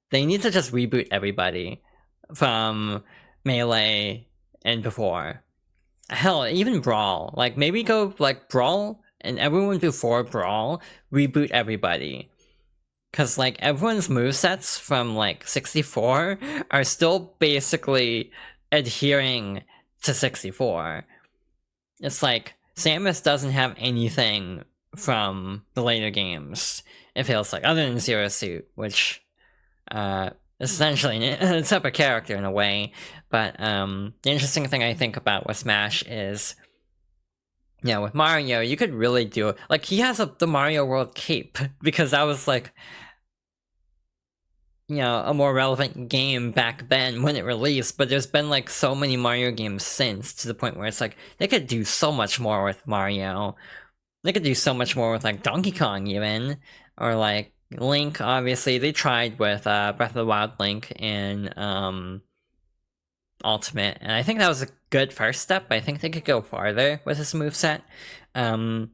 they need to just reboot everybody from Melee and before. Hell, even Brawl. Like, maybe go, like, Brawl, and everyone before Brawl, reboot everybody. Because, like, everyone's movesets from, like, 64 are still basically adhering to 64. It's like, Samus doesn't have anything from the later games, it feels like, other than Zero Suit, which, essentially a separate character in a way. But the interesting thing I think about with Smash is, yeah, with Mario, you could really do, like, he has the Mario World cape, because that was like, you know, a more relevant game back then when it released, but there's been like so many Mario games since, to the point where it's like, they could do so much more with Mario. They could do so much more with like Donkey Kong even, or like Link. Obviously they tried with Breath of the Wild Link in Ultimate, and I think that was a good first step. I think they could go farther with this moveset. And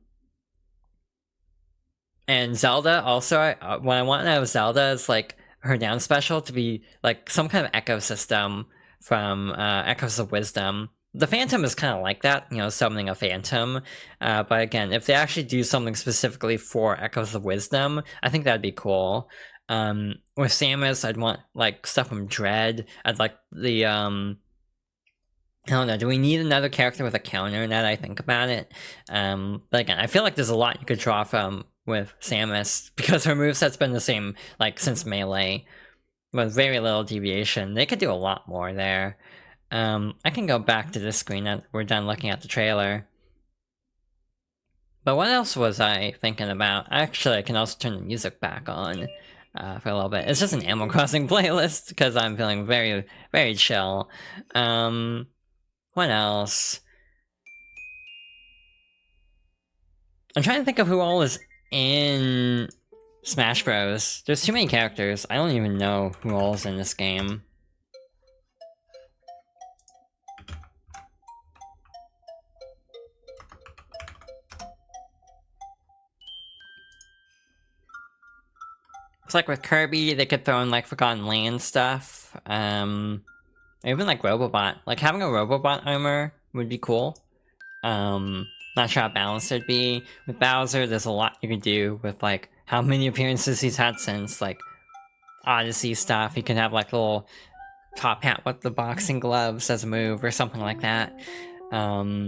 Zelda also, what I want out of Zelda is like her down special to be like some kind of ecosystem from Echoes of Wisdom. The Phantom is kind of like that, you know, summoning a Phantom. But again, if they actually do something specifically for Echoes of Wisdom, I think that'd be cool. With Samus, I'd want like stuff from Dread. I'd like the I don't know, do we need another character with a counter now that I think about it? But again, I feel like there's a lot you could draw from with Samus, because her moveset's been the same like since Melee, with very little deviation. They could do a lot more there. I can go back to this screen that we're done looking at the trailer. But what else was I thinking about? Actually, I can also turn the music back on for a little bit. It's just an Animal Crossing playlist, because I'm feeling very, very chill. What else? I'm trying to think of who all is in Smash Bros. There's too many characters. I don't even know who all is in this game. It's like with Kirby, they could throw in like Forgotten Land stuff. Even like Robobot. Like having a Robobot armor would be cool. Not sure how balanced it'd be. With Bowser, there's a lot you can do with like how many appearances he's had since like Odyssey stuff. He can have like a little top hat with the boxing gloves as a move or something like that. I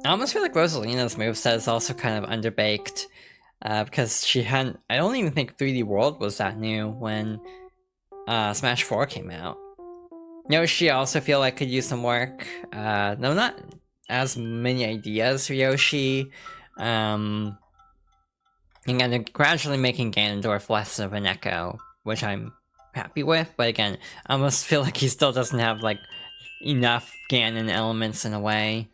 almost feel like Rosalina's moveset is also kind of underbaked. Because she hadn't... I don't even think 3D World was that new when Smash 4 came out. Yoshi I also feel like could use some work. No, not as many ideas for Yoshi. And they're gradually making Ganondorf less of an echo, which I'm happy with, but again, I almost feel like he still doesn't have, like, enough Ganon elements in a way.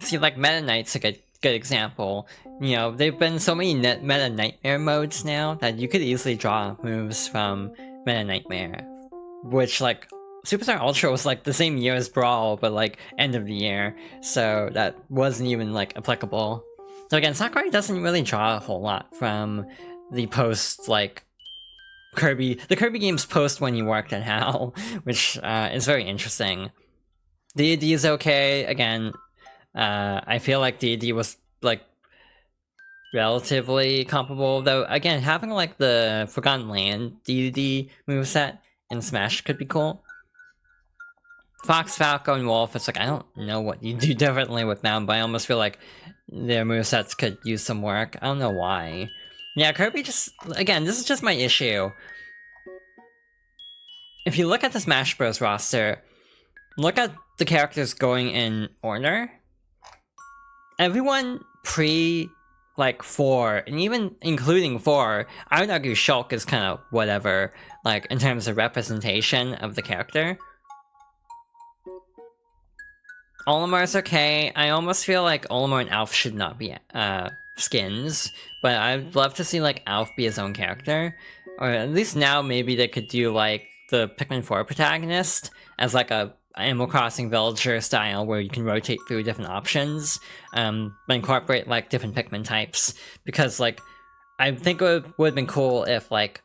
See, like, Meta Knight's a good example. You know, there've been so many Meta Nightmare modes now that you could easily draw moves from Meta Nightmare. Which, like, Superstar Ultra was, like, the same year as Brawl, but, like, end of the year. So that wasn't even, like, applicable. So again, Sakurai doesn't really draw a whole lot from the post, like, the Kirby games post when he worked at HAL, which is very interesting. D&D is okay. Again, I feel like D&D was like relatively comparable, though. Again, having like the Forgotten Land D&D moveset in Smash could be cool. Fox, Falco, and Wolf, it's like, I don't know what you do differently with them, but I almost feel like their movesets could use some work. I don't know why. Yeah, Kirby just, again, this is just my issue. If you look at the Smash Bros. Roster, look at the characters going in order. Everyone like 4, and even including 4, I would argue Shulk is kind of whatever, like, in terms of representation of the character. Olimar's okay. I almost feel like Olimar and Alf should not be skins, but I'd love to see like Alf be his own character, or at least now maybe they could do like the Pikmin 4 protagonist as like a Animal Crossing villager style where you can rotate through different options, but incorporate like different Pikmin types, because like I think it would have been cool if like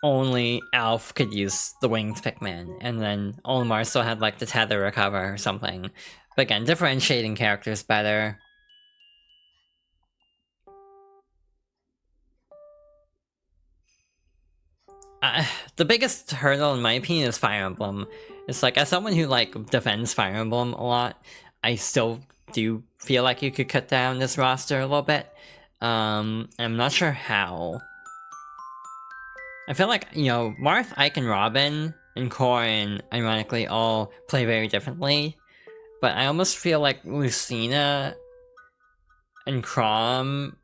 only Alf could use the winged Pikmin, and then Olimar still had like the tether recover or something. But again, differentiating characters better. The biggest hurdle in my opinion is Fire Emblem. It's like, as someone who like defends Fire Emblem a lot, I still do feel like you could cut down this roster a little bit. I'm not sure how. I feel like, you know, Marth, Ike, and Robin, and Corrin, ironically, all play very differently. But I almost feel like Lucina and Chrom...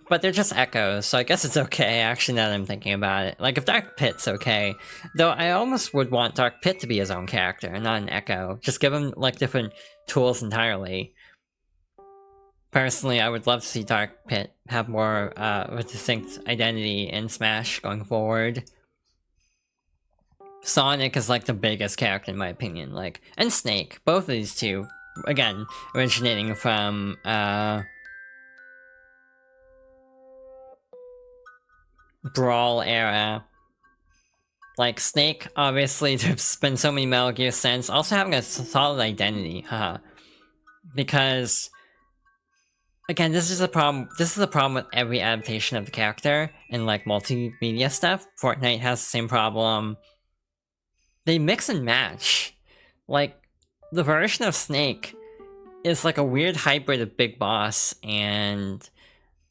But they're just echoes, so I guess it's okay, actually, now that I'm thinking about it. Like, if Dark Pit's okay. Though I almost would want Dark Pit to be his own character, and not an echo. Just give him, like, different tools entirely. Personally, I would love to see Dark Pit have more of a distinct identity in Smash going forward. Sonic is like the biggest character in my opinion, like, and Snake, both of these two, again, originating from Brawl era. Like, Snake, obviously, there's been so many Metal Gear since, also having a solid identity, haha. Because again, this is a problem with every adaptation of the character in like multimedia stuff. Fortnite has the same problem. They mix and match. Like, the version of Snake is like a weird hybrid of Big Boss and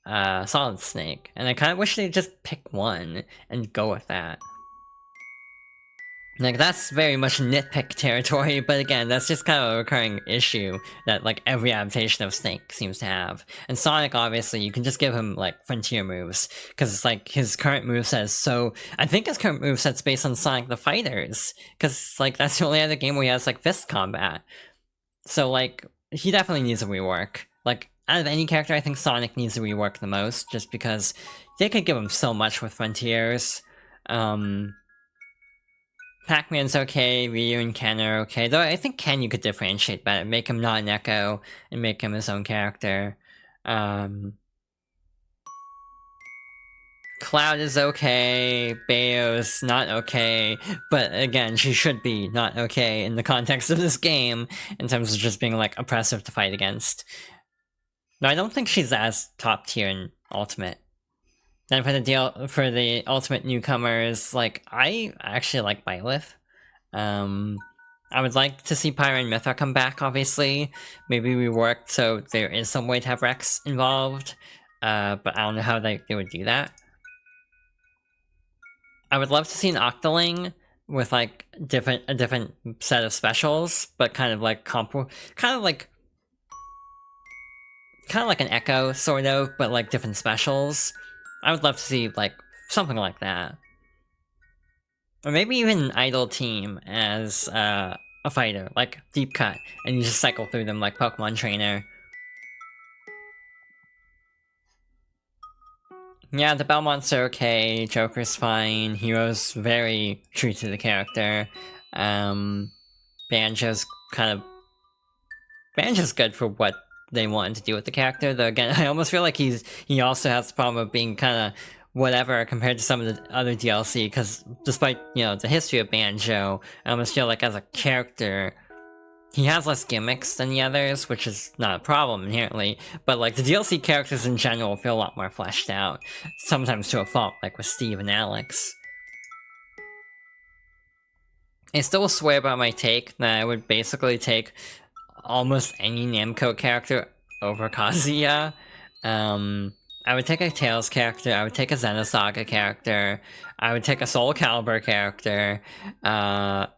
Solid Snake. And I kind of wish they'd just pick one and go with that. Like, that's very much nitpick territory, but again, that's just kind of a recurring issue that, like, every adaptation of Snake seems to have. And Sonic, obviously, you can just give him, like, frontier moves, because it's like, his current moveset is so... I think his current moveset's based on Sonic the Fighters, because, like, that's the only other game where he has, like, fist combat. So, like, he definitely needs a rework. Like, out of any character, I think Sonic needs a rework the most, just because they could give him so much with Frontiers. Pac-Man's okay, Ryu and Ken are okay, though I think Ken you could differentiate better, make him not an echo, and make him his own character. Cloud is okay, Bayo's not okay, but again, she should be not okay in the context of this game, in terms of just being, like, oppressive to fight against. No, I don't think she's as top tier in Ultimate. Then for the Ultimate newcomers, like, I actually like Byleth. I would like to see Pyra and Mythra come back, obviously. Maybe reworked so there is some way to have Rex involved, but I don't know how they would do that. I would love to see an Octoling with, like, a different set of specials, but kind of like like an Echo, sort of, but like different specials. I would love to see, like, something like that. Or maybe even an idle team as a fighter, like Deep Cut, and you just cycle through them like Pokemon Trainer. Yeah, the Belmonts are okay, Joker's fine, Hero's very true to the character. Banjo's good for what they wanted to do with the character. Though again, I almost feel like he also has the problem of being kind of whatever compared to some of the other DLC, because despite, you know, the history of Banjo, I almost feel like as a character, he has less gimmicks than the others, which is not a problem inherently, but like the DLC characters in general feel a lot more fleshed out, sometimes to a fault, like with Steve and Alex. I still swear by my take that I would basically take almost any Namco character over Kazuya. I would take a Tails character, I would take a Xenosaga character, I would take a Soul Calibur character. Not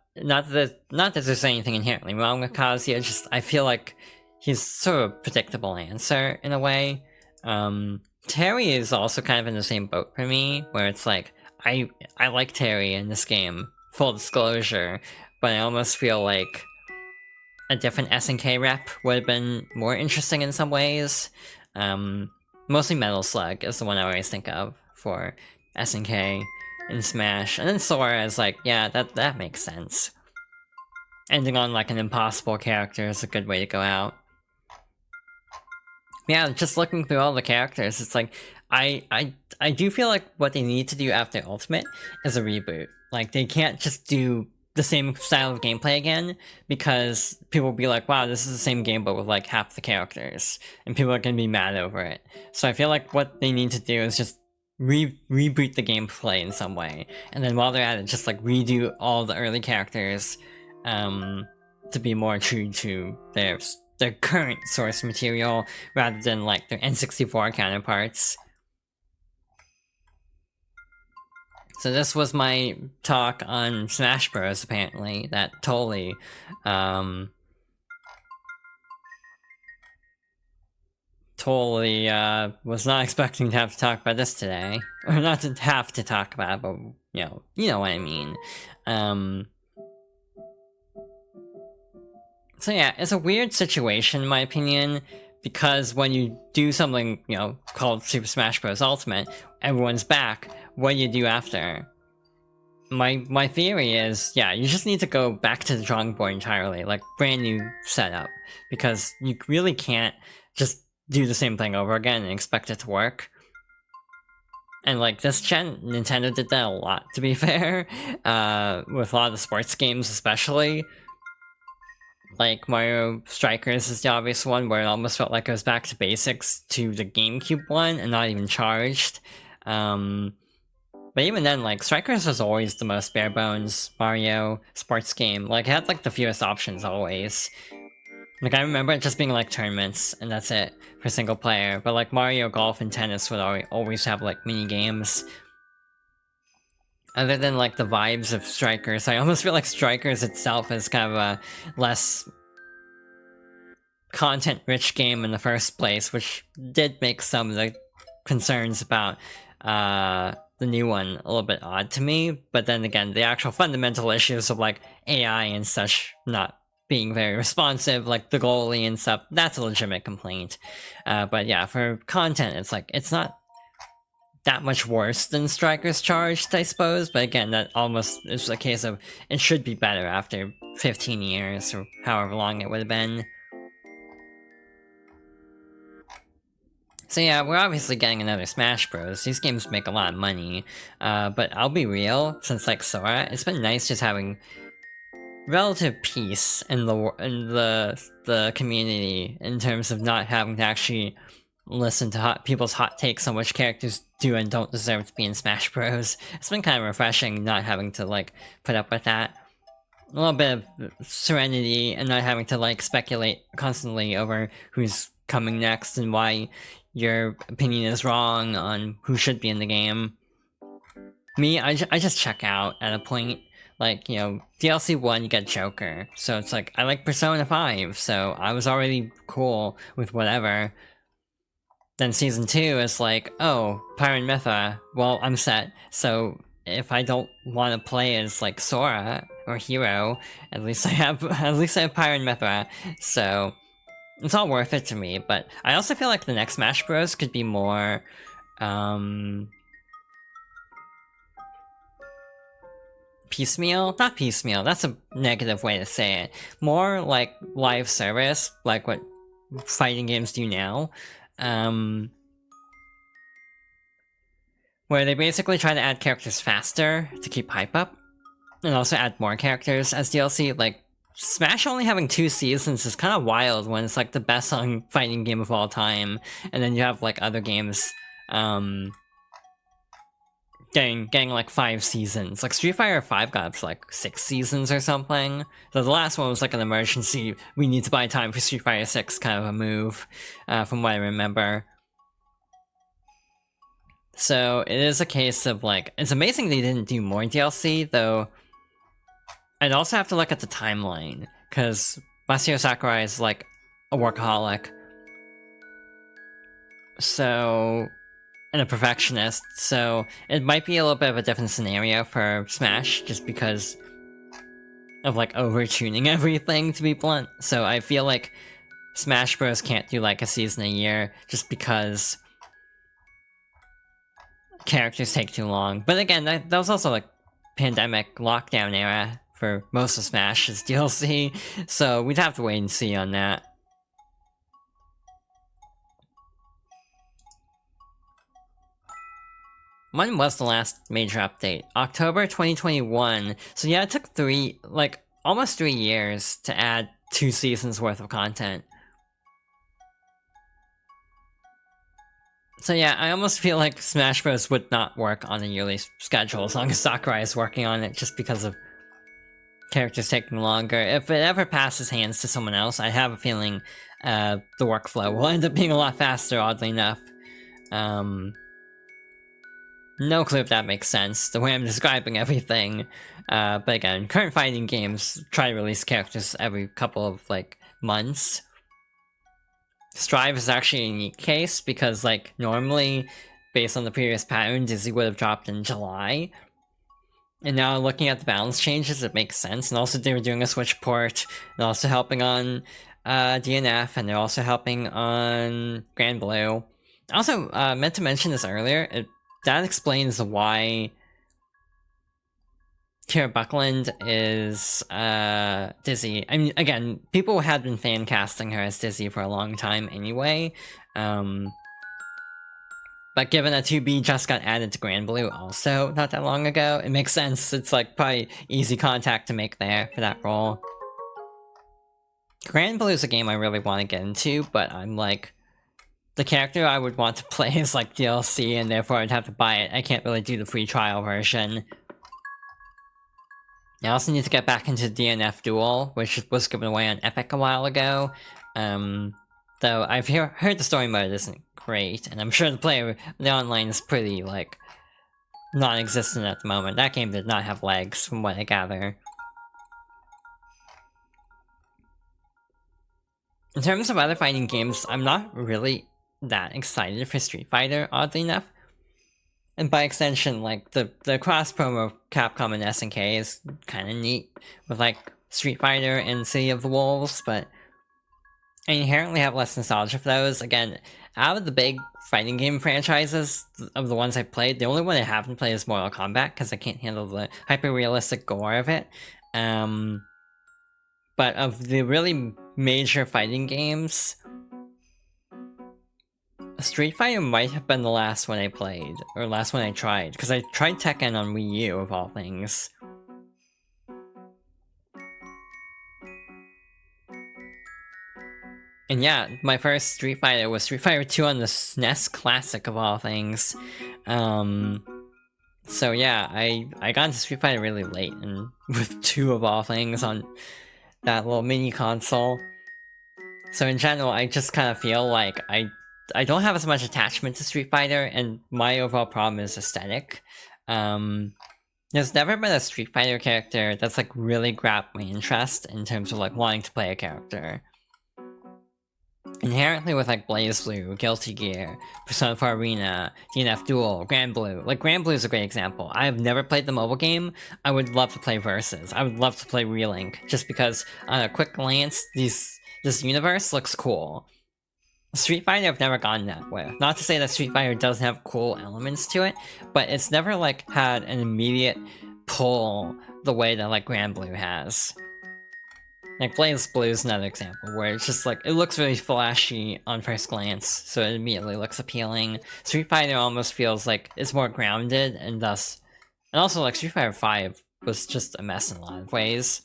that there's anything inherently wrong with Kazuya, just I feel like he's sort of a predictable answer in a way. Terry is also kind of in the same boat for me, where it's like, I like Terry in this game, full disclosure, but I almost feel like a different SNK rep would have been more interesting in some ways. Mostly Metal Slug is the one I always think of for SNK in Smash, and then Sora is like, yeah, that makes sense. Ending on like an impossible character is a good way to go out. Yeah, just looking through all the characters, it's like, I do feel like what they need to do after Ultimate is a reboot. Like, they can't just do the same style of gameplay again, because people will be like, wow, this is the same game but with like half the characters, and people are gonna be mad over it. So I feel like what they need to do is just reboot the gameplay in some way, and then while they're at it, just like redo all the early characters to be more true to their current source material rather than like their N64 counterparts. So this was my talk on Smash Bros. Apparently, that totally was not expecting to have to talk about this today, or not to have to talk about it, but you know what I mean. So yeah, it's a weird situation in my opinion, because when you do something, you know, called Super Smash Bros. Ultimate, everyone's back, what do you do after? My theory is, yeah, you just need to go back to the drawing board entirely, like brand new setup, because you really can't just do the same thing over again and expect it to work. And like this gen, Nintendo did that a lot, to be fair, with a lot of the sports games especially. Like Mario Strikers is the obvious one, where it almost felt like it was back to basics to the GameCube one and not even charged. But even then, like, Strikers was always the most bare bones Mario sports game. Like, it had like the fewest options always. Like, I remember it just being like tournaments, and that's it for single player. But like Mario Golf and Tennis would always have like mini games. Other than like the vibes of Strikers, I almost feel like Strikers itself is kind of a less content-rich game in the first place, which did make some of the concerns about the new one a little bit odd to me. But then again, the actual fundamental issues of like AI and such not being very responsive, like the goalie and stuff, that's a legitimate complaint. But yeah, for content, it's like, it's not that much worse than Strikers Charged, I suppose, but again, that almost is a case of it should be better after 15 years, or however long it would have been. So yeah, we're obviously getting another Smash Bros. These games make a lot of money, but I'll be real, since like Sora, it's been nice just having relative peace in the community in terms of not having to actually listen to people's hot takes on which characters do and don't deserve to be in Smash Bros. It's been kind of refreshing not having to like put up with that. A little bit of serenity and not having to like speculate constantly over who's coming next and why your opinion is wrong on who should be in the game. Me, I just check out at a point. Like, you know, DLC 1 you get Joker, so it's like, I like Persona 5, so I was already cool with whatever. Then Season 2 is like, oh, Pyron Mytha, well, I'm set, so if I don't want to play as, like, Sora or Hero, at least I have Pyron Mytha, so it's all worth it to me. But I also feel like the next Smash Bros. Could be more, piecemeal? Not piecemeal, that's a negative way to say it. More like live service, like what fighting games do now. Where they basically try to add characters faster to keep hype up, and also add more characters as DLC. Like, Smash only having 2 seasons is kind of wild when it's like the best-selling fighting game of all time, and then you have like other games getting like 5 seasons. Like Street Fighter 5 got up to like 6 seasons or something. So the last one was like an emergency, we need to buy time for Street Fighter 6 kind of a move, from what I remember. So it is a case of like, it's amazing they didn't do more DLC, though I'd also have to look at the timeline, because Masahiro Sakurai is like a workaholic. So, and a perfectionist, so it might be a little bit of a different scenario for Smash, just because of like over-tuning everything, to be blunt. So I feel like Smash Bros. Can't do like a season a year, just because characters take too long. But again, that was also like pandemic lockdown era for most of Smash's DLC, so we'd have to wait and see on that. When was the last major update? October 2021. So yeah, it took almost 3 years to add 2 seasons worth of content. So yeah, I almost feel like Smash Bros. Would not work on a yearly schedule as long as Sakurai is working on it, just because of characters taking longer. If it ever passes hands to someone else, I have a feeling the workflow will end up being a lot faster, oddly enough. No clue if that makes sense, the way I'm describing everything. But again, current fighting games try to release characters every couple of, like, months. Strive is actually a unique case, because, like, normally, based on the previous pattern, Dizzy would have dropped in July. And now looking at the balance changes, it makes sense. And also they were doing a Switch port, and also helping on DNF, and they're also helping on Grand Blue. Also, meant to mention this earlier, that explains why Kira Buckland is Dizzy. I mean, again, people had been fan casting her as Dizzy for a long time anyway. But given that 2B just got added to Grand Blue also not that long ago, it makes sense. It's like probably easy contact to make there for that role. Grand Blue is a game I really want to get into, but I'm like, the character I would want to play is like DLC, and therefore I'd have to buy it. I can't really do the free trial version. I also need to get back into DNF Duel, which was given away on Epic a while ago. Though I've heard the story mode isn't great, and I'm sure the online is pretty, like, non-existent at the moment. That game did not have legs, from what I gather. In terms of other fighting games, I'm not really that excited for Street Fighter, oddly enough. And by extension, like, the cross-promo of Capcom and SNK is kind of neat, with, like, Street Fighter and City of the Wolves, but I inherently have less nostalgia for those. Again, out of the big fighting game franchises, of the ones I've played, the only one I haven't played is Mortal Kombat, because I can't handle the hyper-realistic gore of it. But of the really major fighting games, Street Fighter might have been the last one I played, or last one I tried, because I tried Tekken on Wii U, of all things. And yeah, my first Street Fighter was Street Fighter 2 on the SNES Classic, of all things. So yeah, I got into Street Fighter really late, and with 2 of all things on that little mini console. So in general, I just kind of feel like I don't have as much attachment to Street Fighter, and my overall problem is aesthetic. There's never been a Street Fighter character that's like really grabbed my interest in terms of like wanting to play a character. Inherently with like BlazBlue, Guilty Gear, Persona 4 Arena, DNF Duel, Grand Blue. Like Grand Blue is a great example. I have never played the mobile game. I would love to play Versus. I would love to play Relink, just because on a quick glance, this universe looks cool. Street Fighter I've never gone that way. Not to say that Street Fighter doesn't have cool elements to it, but it's never like had an immediate pull the way that like Grand Blue has. Like Blaze Blue is another example where it's just like it looks really flashy on first glance, so it immediately looks appealing. Street Fighter almost feels like it's more grounded, and also like Street Fighter 5 was just a mess in a lot of ways.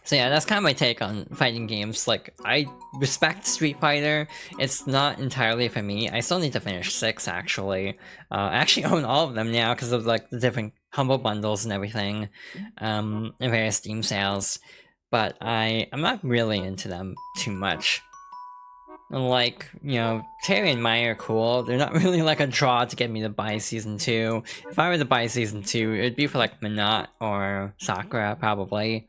So yeah, that's kind of my take on fighting games. Like, I respect Street Fighter. It's not entirely for me. I still need to finish 6, actually. I actually own all of them now because of, like, the different Humble Bundles and everything, and various Steam sales. But I'm not really into them too much. Like, you know, Terry and Mai are cool. They're not really, like, a draw to get me to buy Season 2. If I were to buy Season 2, it'd be for, like, Minot or Sakura, probably.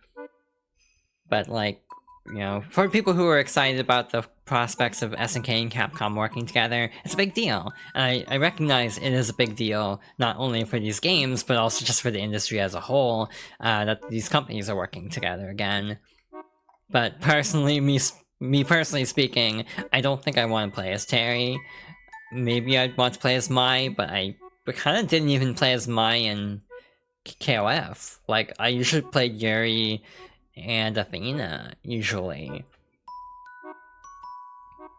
But, like, you know, for people who are excited about the prospects of SNK and Capcom working together, it's a big deal. And I recognize it is a big deal, not only for these games, but also just for the industry as a whole, that these companies are working together again. But personally, me personally speaking, I don't think I want to play as Terry. Maybe I'd want to play as Mai, but I kind of didn't even play as Mai in KOF. Like, I usually played Yuri and Athena, usually.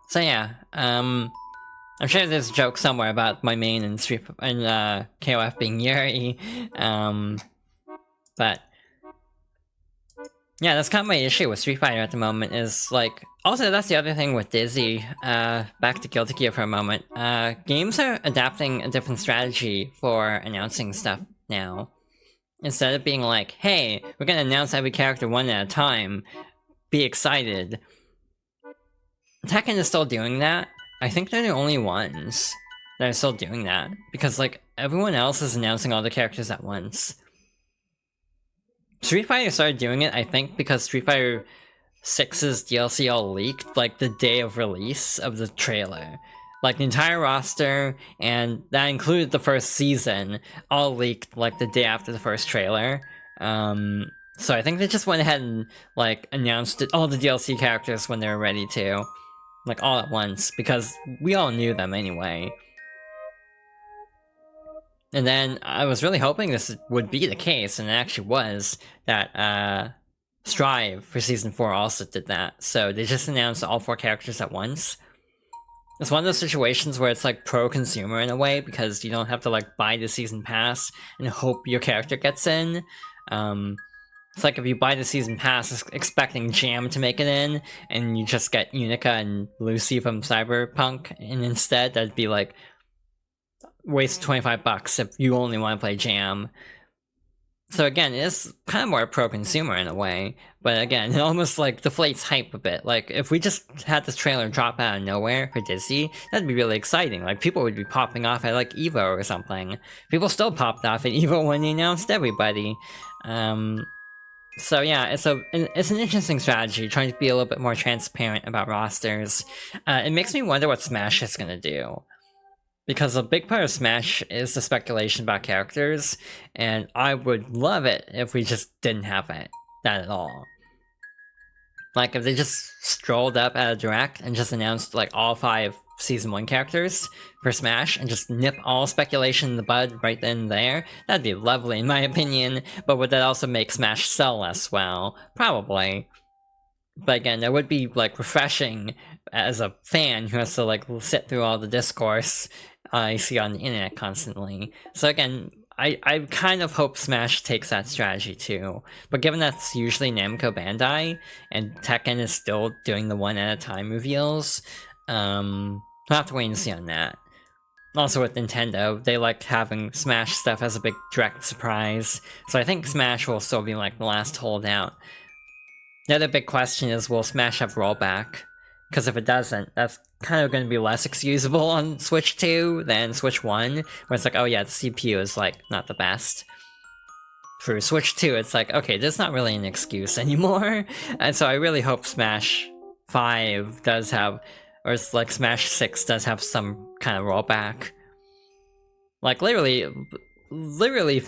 So yeah, I'm sure there's a joke somewhere about my main in KOF being Yuri, but yeah, that's kind of my issue with Street Fighter at the moment, is like, also that's the other thing with Dizzy, back to Guilty Gear for a moment, games are adapting a different strategy for announcing stuff now. Instead of being like, hey, we're gonna announce every character one at a time, be excited. Tekken is still doing that. I think they're the only ones that are still doing that, because like, everyone else is announcing all the characters at once. Street Fighter started doing it, I think, because Street Fighter 6's DLC all leaked, like, the day of release of the trailer. Like, the entire roster, and that included the first season, all leaked, like, the day after the first trailer. So I think they just went ahead and, like, announced all the DLC characters when they were ready to. Like, all at once, because we all knew them anyway. And then I was really hoping this would be the case, and it actually was, that, Strive for Season 4 also did that. So they just announced all 4 characters at once. It's one of those situations where it's like pro-consumer in a way, because you don't have to like buy the season pass and hope your character gets in. It's like if you buy the season pass expecting Jam to make it in, and you just get Unica and Lucy from Cyberpunk, and instead that'd be like waste $25 if you only want to play Jam. So again, it's kind of more pro-consumer in a way, but again, it almost like deflates hype a bit. Like, if we just had this trailer drop out of nowhere for Dizzy, that'd be really exciting. Like, people would be popping off at like EVO or something. People still popped off at EVO when they announced everybody. So yeah, it's an interesting strategy, trying to be a little bit more transparent about rosters. It makes me wonder what Smash is gonna do. Because a big part of Smash is the speculation about characters, and I would love it if we just didn't have that at all. Like, if they just strolled up at a direct and just announced like all 5 Season 1 characters for Smash and just nip all speculation in the bud right then and there, that'd be lovely in my opinion, but would that also make Smash sell less well? Probably. But again, that would be like refreshing as a fan who has to like sit through all the discourse I see on the internet constantly. So again, I kind of hope Smash takes that strategy too. But given that's usually Namco Bandai, and Tekken is still doing the one at a time reveals, we'll have to wait and see on that. Also with Nintendo, they like having Smash stuff as a big direct surprise, so I think Smash will still be like the last holdout. The other big question is, will Smash have rollback? Because if it doesn't, that's kind of going to be less excusable on Switch 2 than Switch 1, where it's like, oh yeah, the CPU is like not the best. For Switch 2, it's like, okay, there's not really an excuse anymore. And so I really hope Smash 5 does have, or it's like Smash 6 does have some kind of rollback. Like literally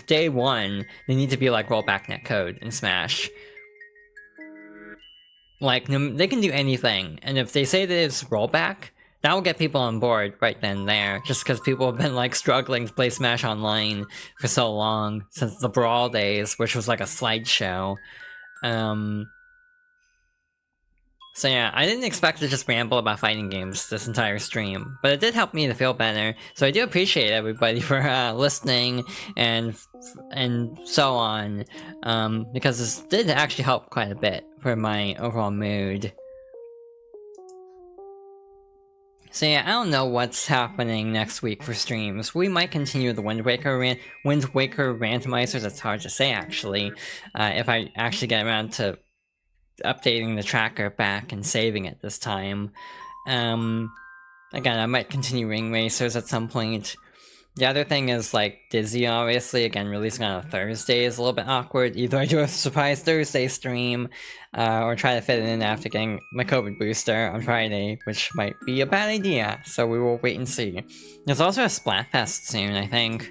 day 1, they need to be like rollback netcode in Smash. Like, they can do anything, and if they say that it's rollback, that will get people on board right then and there, just because people have been, like, struggling to play Smash Online for so long, since the Brawl days, which was like a slideshow. So yeah, I didn't expect to just ramble about fighting games this entire stream, but it did help me to feel better. So I do appreciate everybody for listening and so on, because this did actually help quite a bit for my overall mood. So yeah, I don't know what's happening next week for streams. We might continue the Wind Waker randomizers. It's hard to say actually, if I actually get around to updating the tracker back and saving it this time. Again, I might continue Ring Racers at some point. The other thing is, like, Dizzy, obviously, again, releasing on a Thursday is a little bit awkward. Either I do a surprise Thursday stream, or try to fit it in after getting my COVID booster on Friday, which might be a bad idea, so we will wait and see. There's also a Splatfest soon, I think.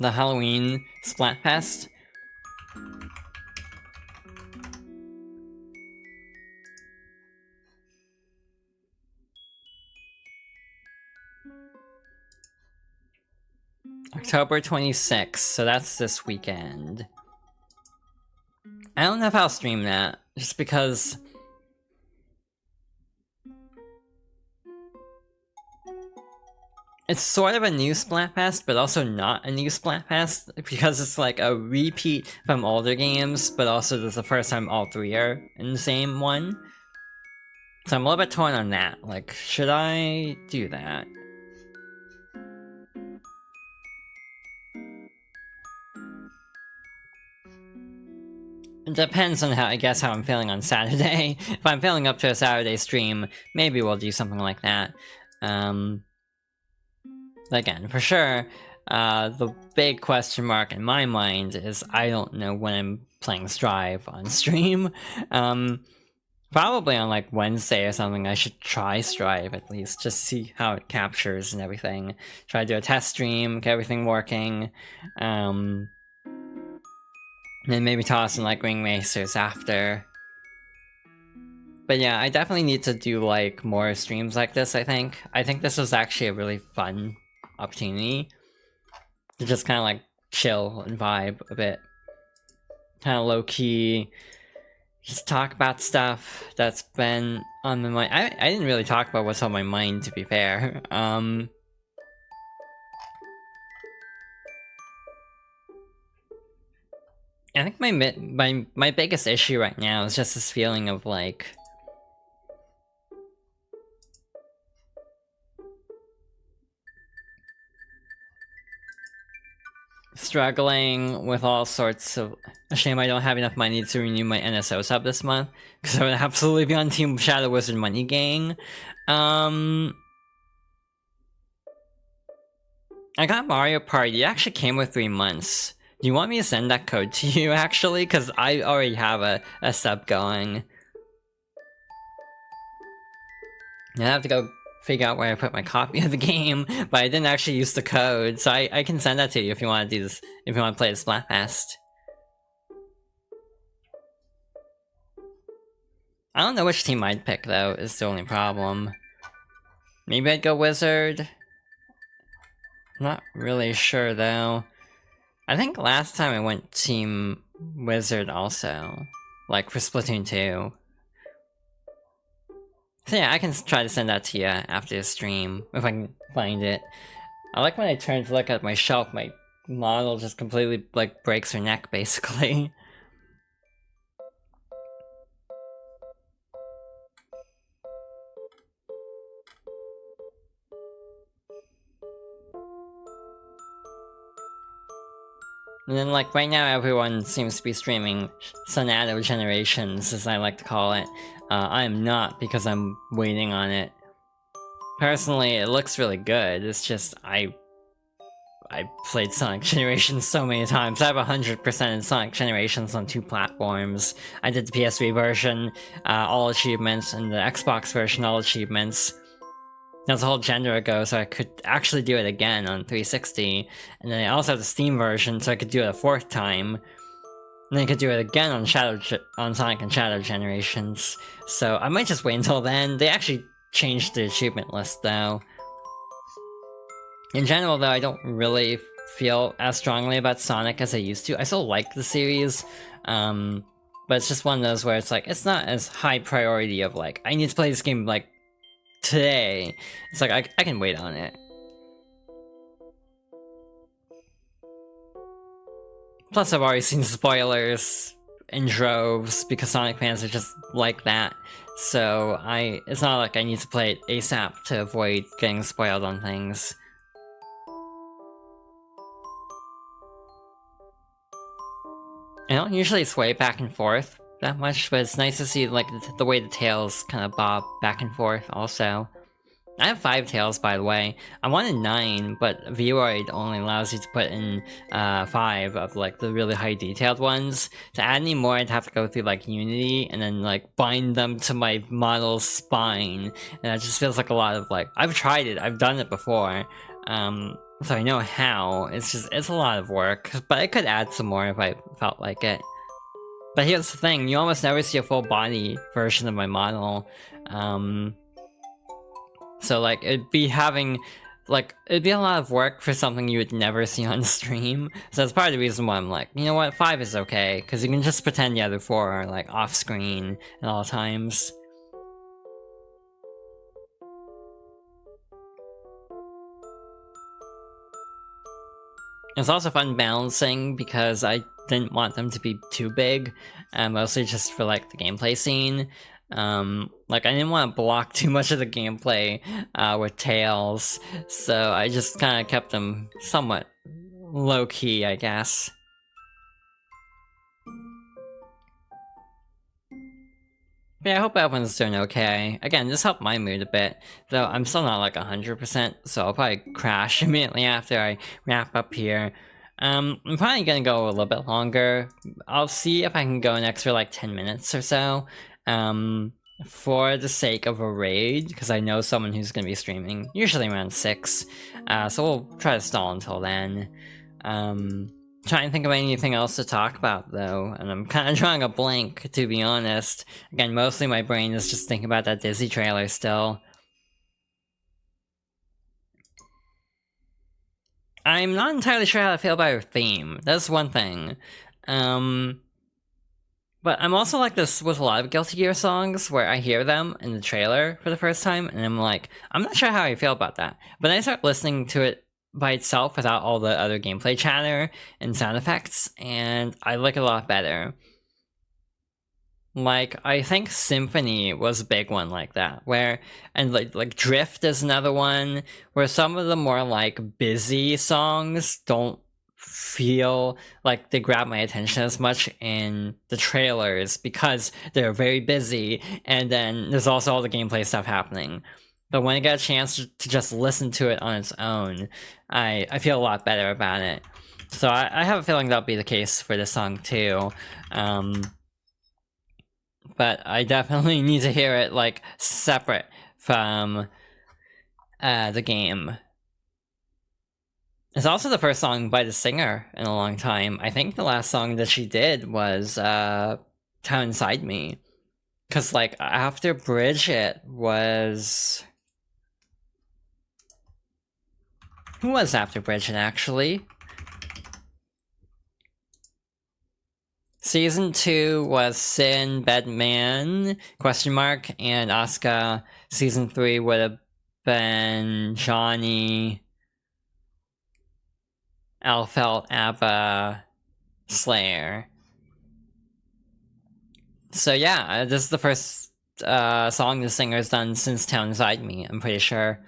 The Halloween Splatfest. October 26th, so that's this weekend. I don't know if I'll stream that, just because... it's sort of a new Splatfest, but also not a new Splatfest, because it's like a repeat from older games, but also this is the first time all three are in the same one. So I'm a little bit torn on that, like, should I do that? It depends on how I'm feeling on Saturday. If I'm feeling up to a Saturday stream, maybe we'll do something like that. Again, for sure, the big question mark in my mind is I don't know when I'm playing Strive on stream. Probably on like Wednesday or something, I should try Strive at least, just see how it captures and everything. Try to do a test stream, get everything working. Then maybe toss in like Ring Racers after. But yeah, I definitely need to do like more streams like this, I think. I think this was actually a really fun opportunity to just kind of like chill and vibe a bit. Kind of low-key, just talk about stuff that's been on my mind. I didn't really talk about what's on my mind, to be fair. I think my biggest issue right now is just this feeling of like struggling with all sorts of... a shame I don't have enough money to renew my NSO sub this month, because I would absolutely be on Team Shadow Wizard Money Gang. I got Mario Party. It actually came with 3 months. Do you want me to send that code to you, actually? Because I already have a sub going. I have to go figure out where I put my copy of the game, but I didn't actually use the code, so I can send that to you if you want to do this, if you want to play the Splatfest. I don't know which team I'd pick, though, is the only problem. Maybe I'd go Wizard? Not really sure, though. I think last time I went Team Wizard also, like for Splatoon 2. So yeah, I can try to send that to you after the stream, if I can find it. I like when I turn to look at my shelf, my model just completely, like, breaks her neck, basically. And then, like, right now everyone seems to be streaming Sonata Generations, as I like to call it. I am not, because I'm waiting on it. Personally, it looks really good, it's just, I played Sonic Generations so many times. I have 100% in Sonic Generations on 2 platforms. I did the PS3 version, all achievements, and the Xbox version, all achievements. That was a whole gender ago, so I could actually do it again on 360. And then I also have the Steam version, so I could do it a 4th time. And then I could do it again on Sonic and Shadow Generations. So I might just wait until then. They actually changed the achievement list, though. In general, though, I don't really feel as strongly about Sonic as I used to. I still like the series. But it's just one of those where it's like, it's not as high priority of like, I need to play this game like today. It's like, I can wait on it. Plus, I've already seen spoilers in droves because Sonic fans are just like that. So it's not like I need to play it ASAP to avoid getting spoiled on things. I don't usually sway back and forth that much, but it's nice to see like the way the tails kind of bob back and forth also. I have 5 tails, by the way. I wanted 9, but Void only allows you to put in 5 of like the really high detailed ones. To add any more, I'd have to go through like Unity and then like bind them to my model's spine, and that just feels like a lot of like, I've tried it, I've done it before, so I know how. It's a lot of work, but I could add some more if I felt like it. But here's the thing, you almost never see a full body version of my model. So like it'd be a lot of work for something you would never see on stream. So that's part of the reason why I'm like, you know what, 5 is okay, because you can just pretend the other 4 are like off screen at all times. It's also fun balancing because I didn't want them to be too big, mostly just for like the gameplay scene. Like I didn't want to block too much of the gameplay with tails, so I just kind of kept them somewhat low-key, I guess. But yeah, I hope everyone's doing okay. Again, this helped my mood a bit, though I'm still not like 100%, so I'll probably crash immediately after I wrap up here. I'm probably gonna go a little bit longer. I'll see if I can go an extra like 10 minutes or so, for the sake of a raid, because I know someone who's gonna be streaming, usually around 6, so we'll try to stall until then. Trying to think of anything else to talk about though, and I'm kind of drawing a blank, to be honest. Again, mostly my brain is just thinking about that Disney trailer still. I'm not entirely sure how to feel about her theme, that's one thing. But I'm also like this with a lot of Guilty Gear songs, where I hear them in the trailer for the first time, and I'm like, I'm not sure how I feel about that. But then I start listening to it by itself without all the other gameplay chatter and sound effects, and I like it a lot better. Like, I think Symphony was a big one like that, where, and like Drift is another one, where some of the more like busy songs don't feel like they grab my attention as much in the trailers because they're very busy, and then there's also all the gameplay stuff happening. But when I get a chance to just listen to it on its own, I feel a lot better about it. So I have a feeling that'll be the case for this song too. But I definitely need to hear it like separate from the game. It's also the first song by the singer in a long time. I think the last song that she did was Town Inside Me. Cause like after Bridget was... Who was after Bridget actually? Season 2 was Sin, Bedman, question mark, and Asuka. Season 3 would have been Johnny, Elfelt, ABBA, Slayer. So yeah, this is the first song the singer's done since Town Inside Me, I'm pretty sure.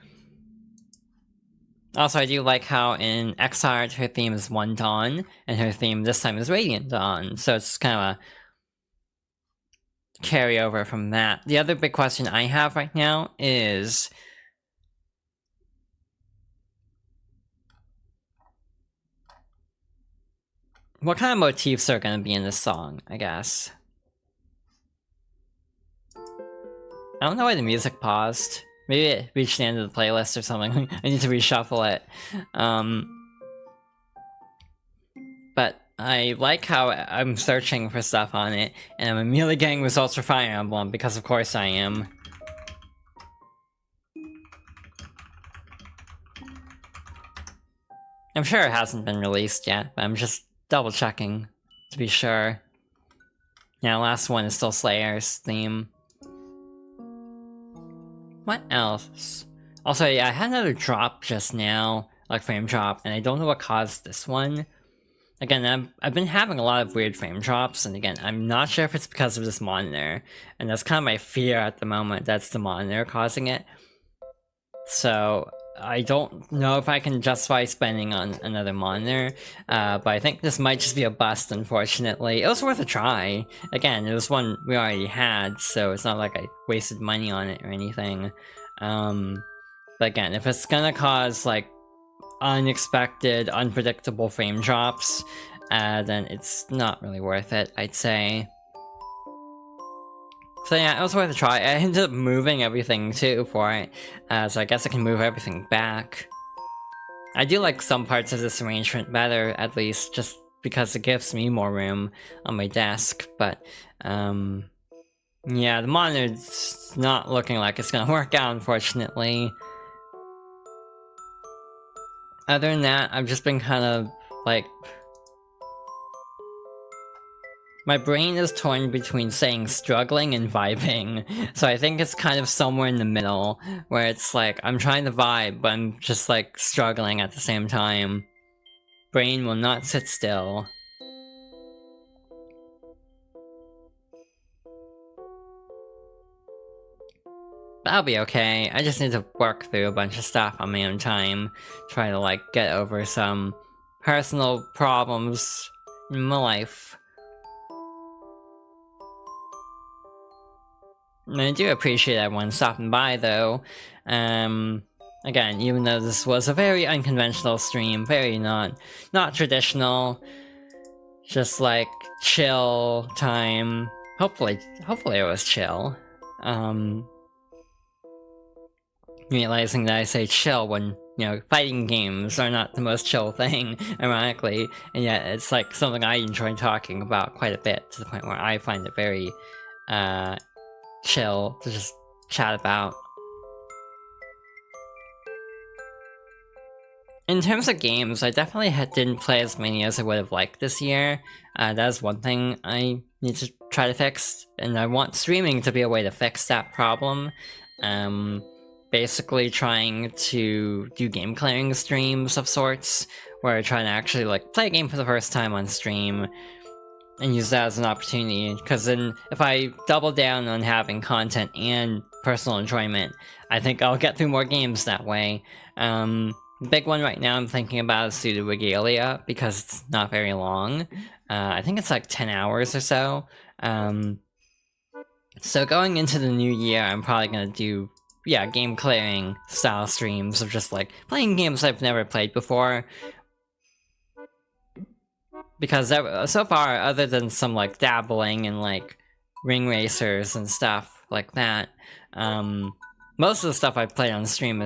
Also, I do like how in X-Heart her theme is One Dawn, and her theme this time is Radiant Dawn, so it's kind of a carryover from that. The other big question I have right now is... what kind of motifs are going to be in this song, I guess? I don't know why the music paused. Maybe it reached the end of the playlist or something. I need to reshuffle it. But I like how I'm searching for stuff on it, and I'm immediately getting results for Fire Emblem, because of course I am. I'm sure it hasn't been released yet, but I'm just double checking to be sure. Yeah, last one is still Slayer's theme. What else? Also, yeah, I had another drop just now, like frame drop, and I don't know what caused this one. Again, I've been having a lot of weird frame drops, and again, I'm not sure if it's because of this monitor, and that's kind of my fear at the moment, that's the monitor causing it. So, I don't know if I can justify spending on another monitor, but I think this might just be a bust, unfortunately. It was worth a try. Again, it was one we already had, so it's not like I wasted money on it or anything. But again, if it's gonna cause, like, unexpected, unpredictable frame drops, then it's not really worth it, I'd say. So yeah, it was worth a try. I ended up moving everything too for it, so I guess I can move everything back. I do like some parts of this arrangement better, at least, just because it gives me more room on my desk, but yeah, the monitor's not looking like it's gonna work out, unfortunately. Other than that, I've just been kind of, like... My brain is torn between saying struggling and vibing, so I think it's kind of somewhere in the middle, where it's like, I'm trying to vibe, but I'm just like struggling at the same time. Brain will not sit still. But I'll be okay, I just need to work through a bunch of stuff on my own time, try to like get over some personal problems in my life. And I do appreciate everyone stopping by, though. Again, even though this was a very unconventional stream, very not traditional, just like chill time. Hopefully it was chill. Realizing that I say chill when, you know, fighting games are not the most chill thing, ironically, and yet it's like something I enjoy talking about quite a bit, to the point where I find it very, chill to just chat about. In terms of games, I definitely didn't play as many as I would have liked this year. That is one thing I need to try to fix, and I want streaming to be a way to fix that problem. Basically trying to do game clearing streams of sorts, where I try to actually like play a game for the first time on stream, and use that as an opportunity, because then if I double down on having content and personal enjoyment, I think I'll get through more games that way. The big one right now I'm thinking about is Pseudo Regalia, because it's not very long. I think it's like 10 hours or so. So going into the new year, I'm probably gonna do, yeah, game clearing style streams of just like playing games I've never played before. Because so far, other than some like dabbling in like ring racers and stuff like that, most of the stuff I've played on stream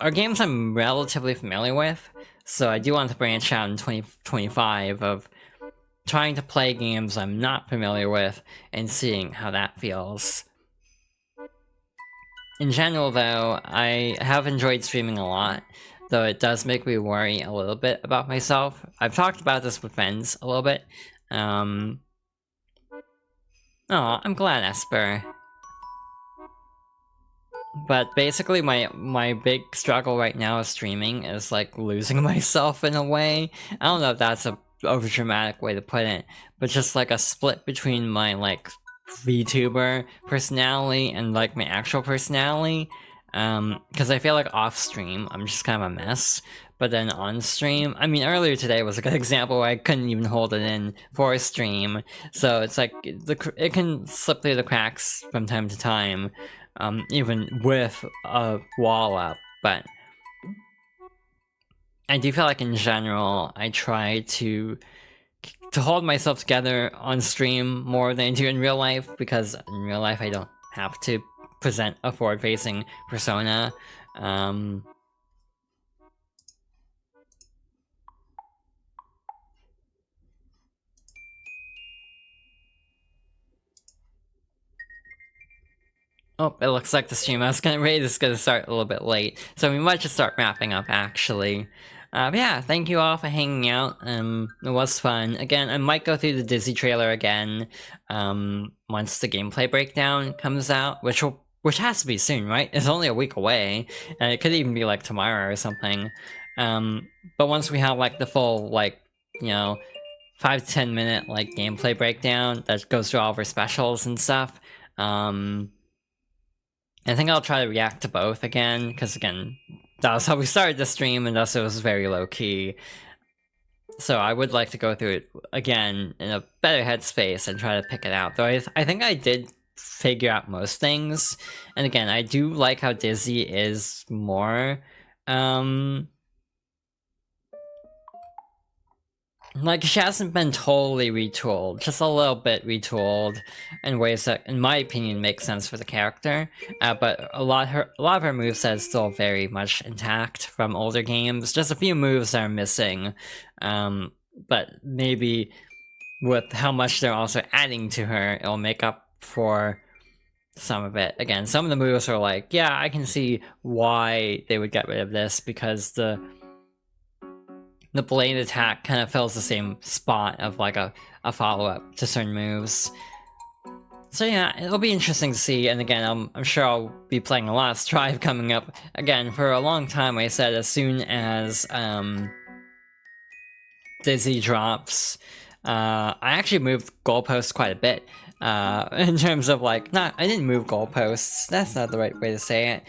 are games I'm relatively familiar with. So I do want to branch out in 2025 of trying to play games I'm not familiar with and seeing how that feels. In general, though, I have enjoyed streaming a lot, though it does make me worry a little bit about myself. I've talked about this with friends a little bit. Oh, I'm glad, Esper. But basically, my big struggle right now with streaming is like losing myself in a way. I don't know if that's a overdramatic way to put it, but just like a split between my like VTuber personality and like my actual personality. Because I feel like off stream I'm just kind of a mess, but then on stream, I mean, earlier today was a good example where I couldn't even hold it in for a stream. So it's like it can slip through the cracks from time to time, even with a wall up. But I do feel like in general I try to hold myself together on stream more than I do in real life, because in real life I don't have to present a forward-facing persona. Oh, it looks like the stream I was gonna rate is gonna start a little bit late, so we might just start wrapping up, actually. But yeah, thank you all for hanging out. It was fun. Again, I might go through the Dizzy trailer again, once the gameplay breakdown comes out, which has to be soon, right? It's only a week away, and it could even be like tomorrow or something. But once we have like the full, like, you know, 5 to 10 minute like gameplay breakdown that goes through all of our specials and stuff, I think I'll try to react to both again, because again, that was how we started the stream, and thus it was very low-key. So I would like to go through it again in a better headspace and try to pick it out. Though I think I did figure out most things. And again, I do like how Dizzy is more, like, she hasn't been totally retooled, just a little bit retooled in ways that, in my opinion, make sense for the character. But a lot of her moveset is still very much intact from older games. Just a few moves that are missing, but maybe with how much they're also adding to her, it'll make up for some of it. Again, some of the moves are like, yeah, I can see why they would get rid of this, because the blade attack kind of fills the same spot of like a follow-up to certain moves. So yeah, it'll be interesting to see, and again, I'm sure I'll be playing a lot of Strive coming up. Again, for a long time I said as soon as Dizzy drops, I actually moved goalposts quite a bit. In terms of like, I didn't move goalposts, that's not the right way to say it.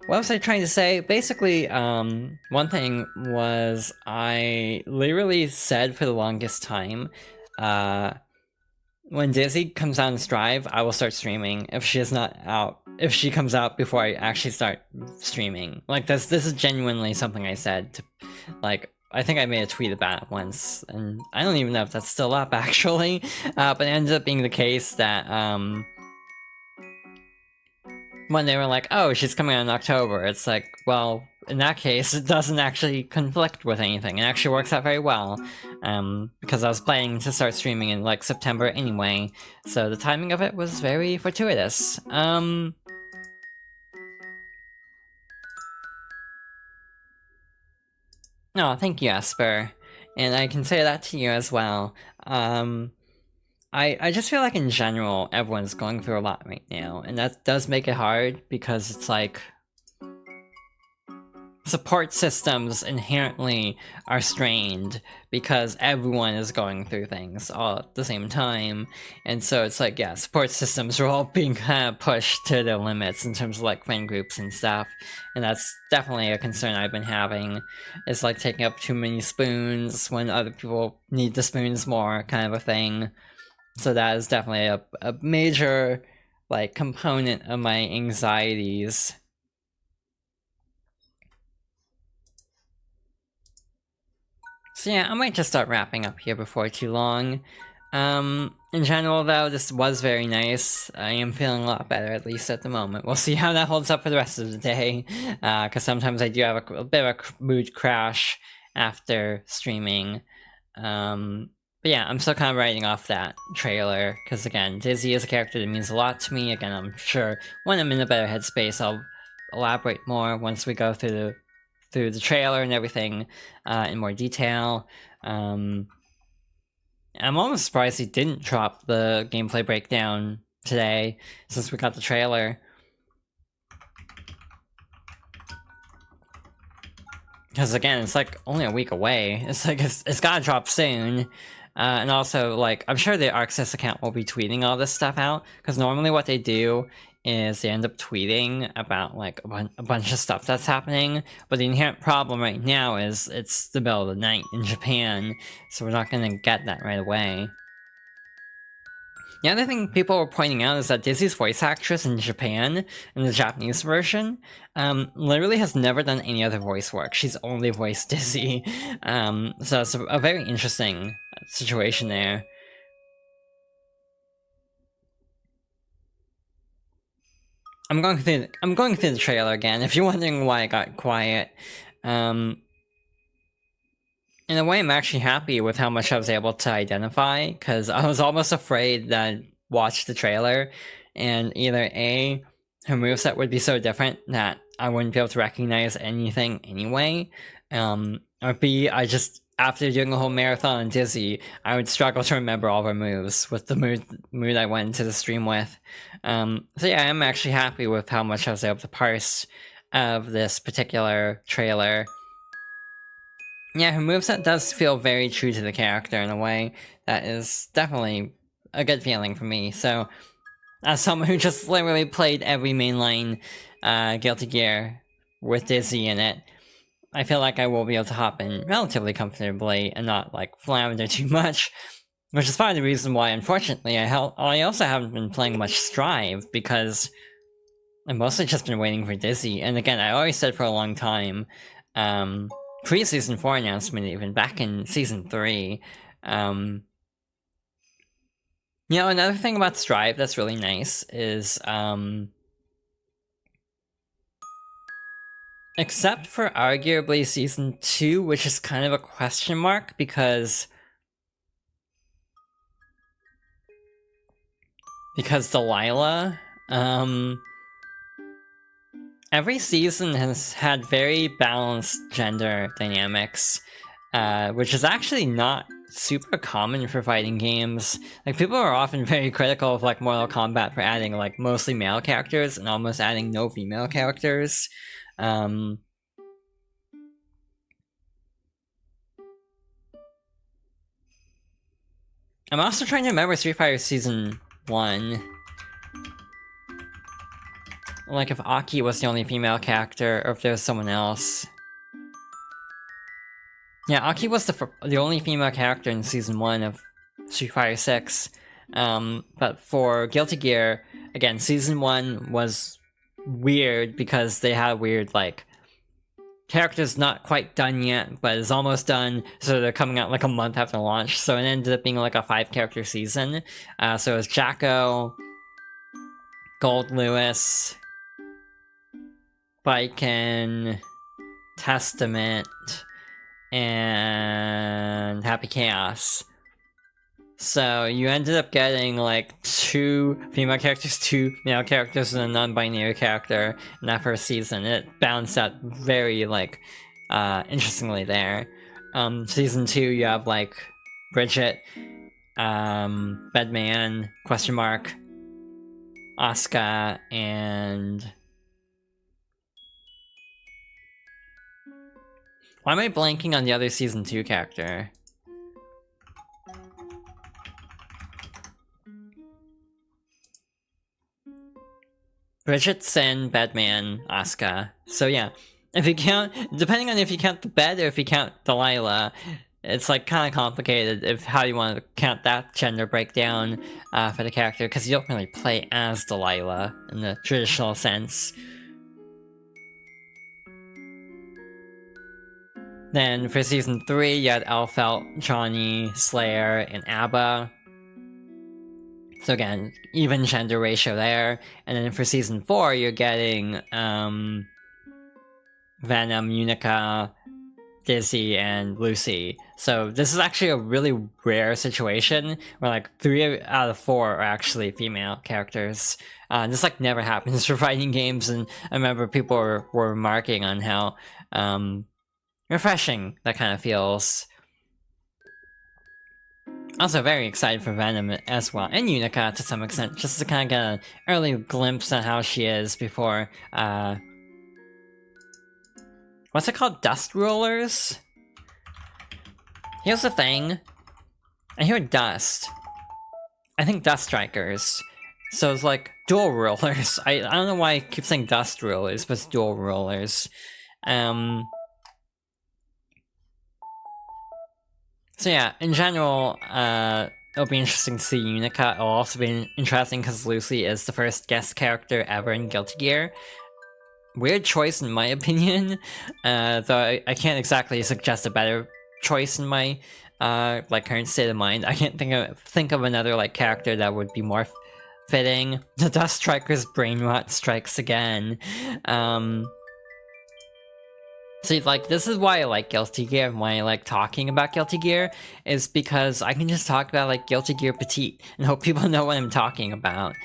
What was I trying to say? Basically, one thing was I literally said for the longest time, when Dizzy comes out in Strive, I will start streaming if she is not out. If she comes out before I actually start streaming. Like, this is genuinely something I said to, like, I think I made a tweet about it once, and I don't even know if that's still up, actually. But it ended up being the case that, when they were like, oh, she's coming out in October, it's like, well, in that case, it doesn't actually conflict with anything. It actually works out very well, because I was planning to start streaming in, like, September anyway, so the timing of it was very fortuitous. Oh, thank you, Esper. And I can say that to you as well. I just feel like in general, everyone's going through a lot right now, and that does make it hard, because it's like, support systems inherently are strained because everyone is going through things all at the same time, and so it's like, yeah, support systems are all being kind of pushed to their limits in terms of like friend groups and stuff, and that's definitely a concern I've been having. It's like taking up too many spoons when other people need the spoons more, kind of a thing. So that is definitely a major, like, component of my anxieties. So yeah, I might just start wrapping up here before too long. In general though, this was very nice. I am feeling a lot better, at least at the moment. We'll see how that holds up for the rest of the day, because sometimes I do have a bit of a mood crash after streaming. But yeah, I'm still kind of writing off that trailer, because again, Dizzy is a character that means a lot to me. Again, I'm sure when I'm in a better headspace, I'll elaborate more once we go through the trailer and everything in more detail. I'm almost surprised he didn't drop the gameplay breakdown today, since we got the trailer. Because again, it's like only a week away. It's like, it's gotta drop soon. And also, like, I'm sure the Arxis account will be tweeting all this stuff out, because normally what they do is they end up tweeting about, like, a bunch of stuff that's happening, but the inherent problem right now is it's the middle of the night in Japan, so we're not gonna get that right away. The other thing people were pointing out is that Dizzy's voice actress in Japan, in the Japanese version, literally has never done any other voice work. She's only voiced Dizzy. So it's a very interesting situation there. I'm going through the trailer again, if you're wondering why I got quiet. In a way, I'm actually happy with how much I was able to identify, because I was almost afraid that I'd watch the trailer and either A, her moveset would be so different that I wouldn't be able to recognize anything anyway. Or B, after doing a whole marathon on Dizzy, I would struggle to remember all of her moves with the mood I went into the stream with. So yeah, I'm actually happy with how much I was able to parse of this particular trailer. Yeah, her moveset does feel very true to the character in a way that is definitely a good feeling for me. So, as someone who just literally played every mainline Guilty Gear with Dizzy in it, I feel like I will be able to hop in relatively comfortably and not like flounder too much, which is part of the reason why, unfortunately, I also haven't been playing much Strive because I've mostly just been waiting for Dizzy. And again, I always said for a long time, pre-Season 4 announcement even, back in Season 3, you know, another thing about Strive that's really nice is, except for arguably Season 2, which is kind of a question mark, because Delilah, every season has had very balanced gender dynamics, which is actually not super common for fighting games. Like, people are often very critical of like Mortal Kombat for adding like mostly male characters and almost adding no female characters. I'm also trying to remember Street Fighter Season 1. Like, if Aki was the only female character, or if there was someone else. Yeah, Aki was the only female character in Season 1 of Street Fighter 6. But for Guilty Gear, again, Season 1 was weird because they had weird, like, characters not quite done yet, but it's almost done, so they're coming out like a month after launch, so it ended up being like a 5-character season. So it was Jacko, Gold Lewis, Baiken, Testament, and Happy Chaos. So you ended up getting like 2 female characters, 2 male characters, and a non-binary character in that first season. It balanced out very like interestingly there. Season 2 you have like Bridget, Bedman, question mark, Asuka, and why am I blanking on the other Season 2 character? Bridget, Sen, Bedman, Asuka. So yeah, if you count, depending on if you count the bed or if you count Delilah, it's like kind of complicated if how you want to count that gender breakdown for the character, because you don't really play as Delilah in the traditional sense. Then for Season 3, you had Elfelt, Johnny, Slayer, and ABBA. So again, even gender ratio there. And then for Season 4, you're getting Venom, Unica, Dizzy, and Lucy. So this is actually a really rare situation where like 3 out of 4 are actually female characters. This like never happens for fighting games, and I remember people were remarking on how refreshing that kind of feels. Also very excited for Venom as well, and Unica to some extent, just to kind of get an early glimpse on how she is before, what's it called? Dust Rollers? Here's the thing. I hear Dust. I think Dust Strikers. So it's like dual rollers. I don't know why I keep saying Dust Rollers, but it's dual rollers. So yeah, in general, it'll be interesting to see Unica. It'll also be interesting because Lucy is the first guest character ever in Guilty Gear. Weird choice in my opinion, though I can't exactly suggest a better choice in my like current state of mind. I can't think of another like character that would be more fitting. The Dust Striker's brain rot strikes again. See, like, this is why I like Guilty Gear and why I like talking about Guilty Gear, is because I can just talk about, like, Guilty Gear Petite and hope people know what I'm talking about.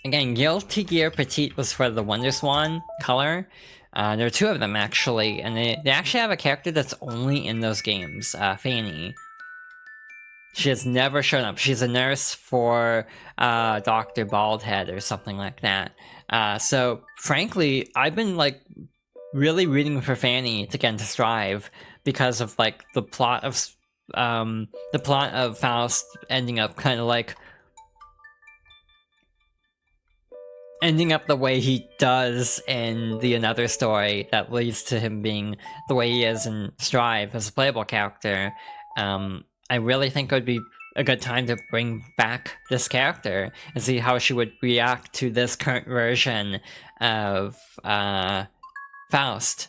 Again, Guilty Gear Petite was for the Wonder Swan color. There are two of them actually, and they actually have a character that's only in those games, Fanny. She has never shown up. She's a nurse for Dr. Baldhead or something like that. So frankly, I've been like really rooting for Fanny to get into Strive because of like the plot of Faust ending up kind of like ending up the way he does in the Another story that leads to him being the way he is in Strive as a playable character. I really think it would be a good time to bring back this character and see how she would react to this current version of Faust.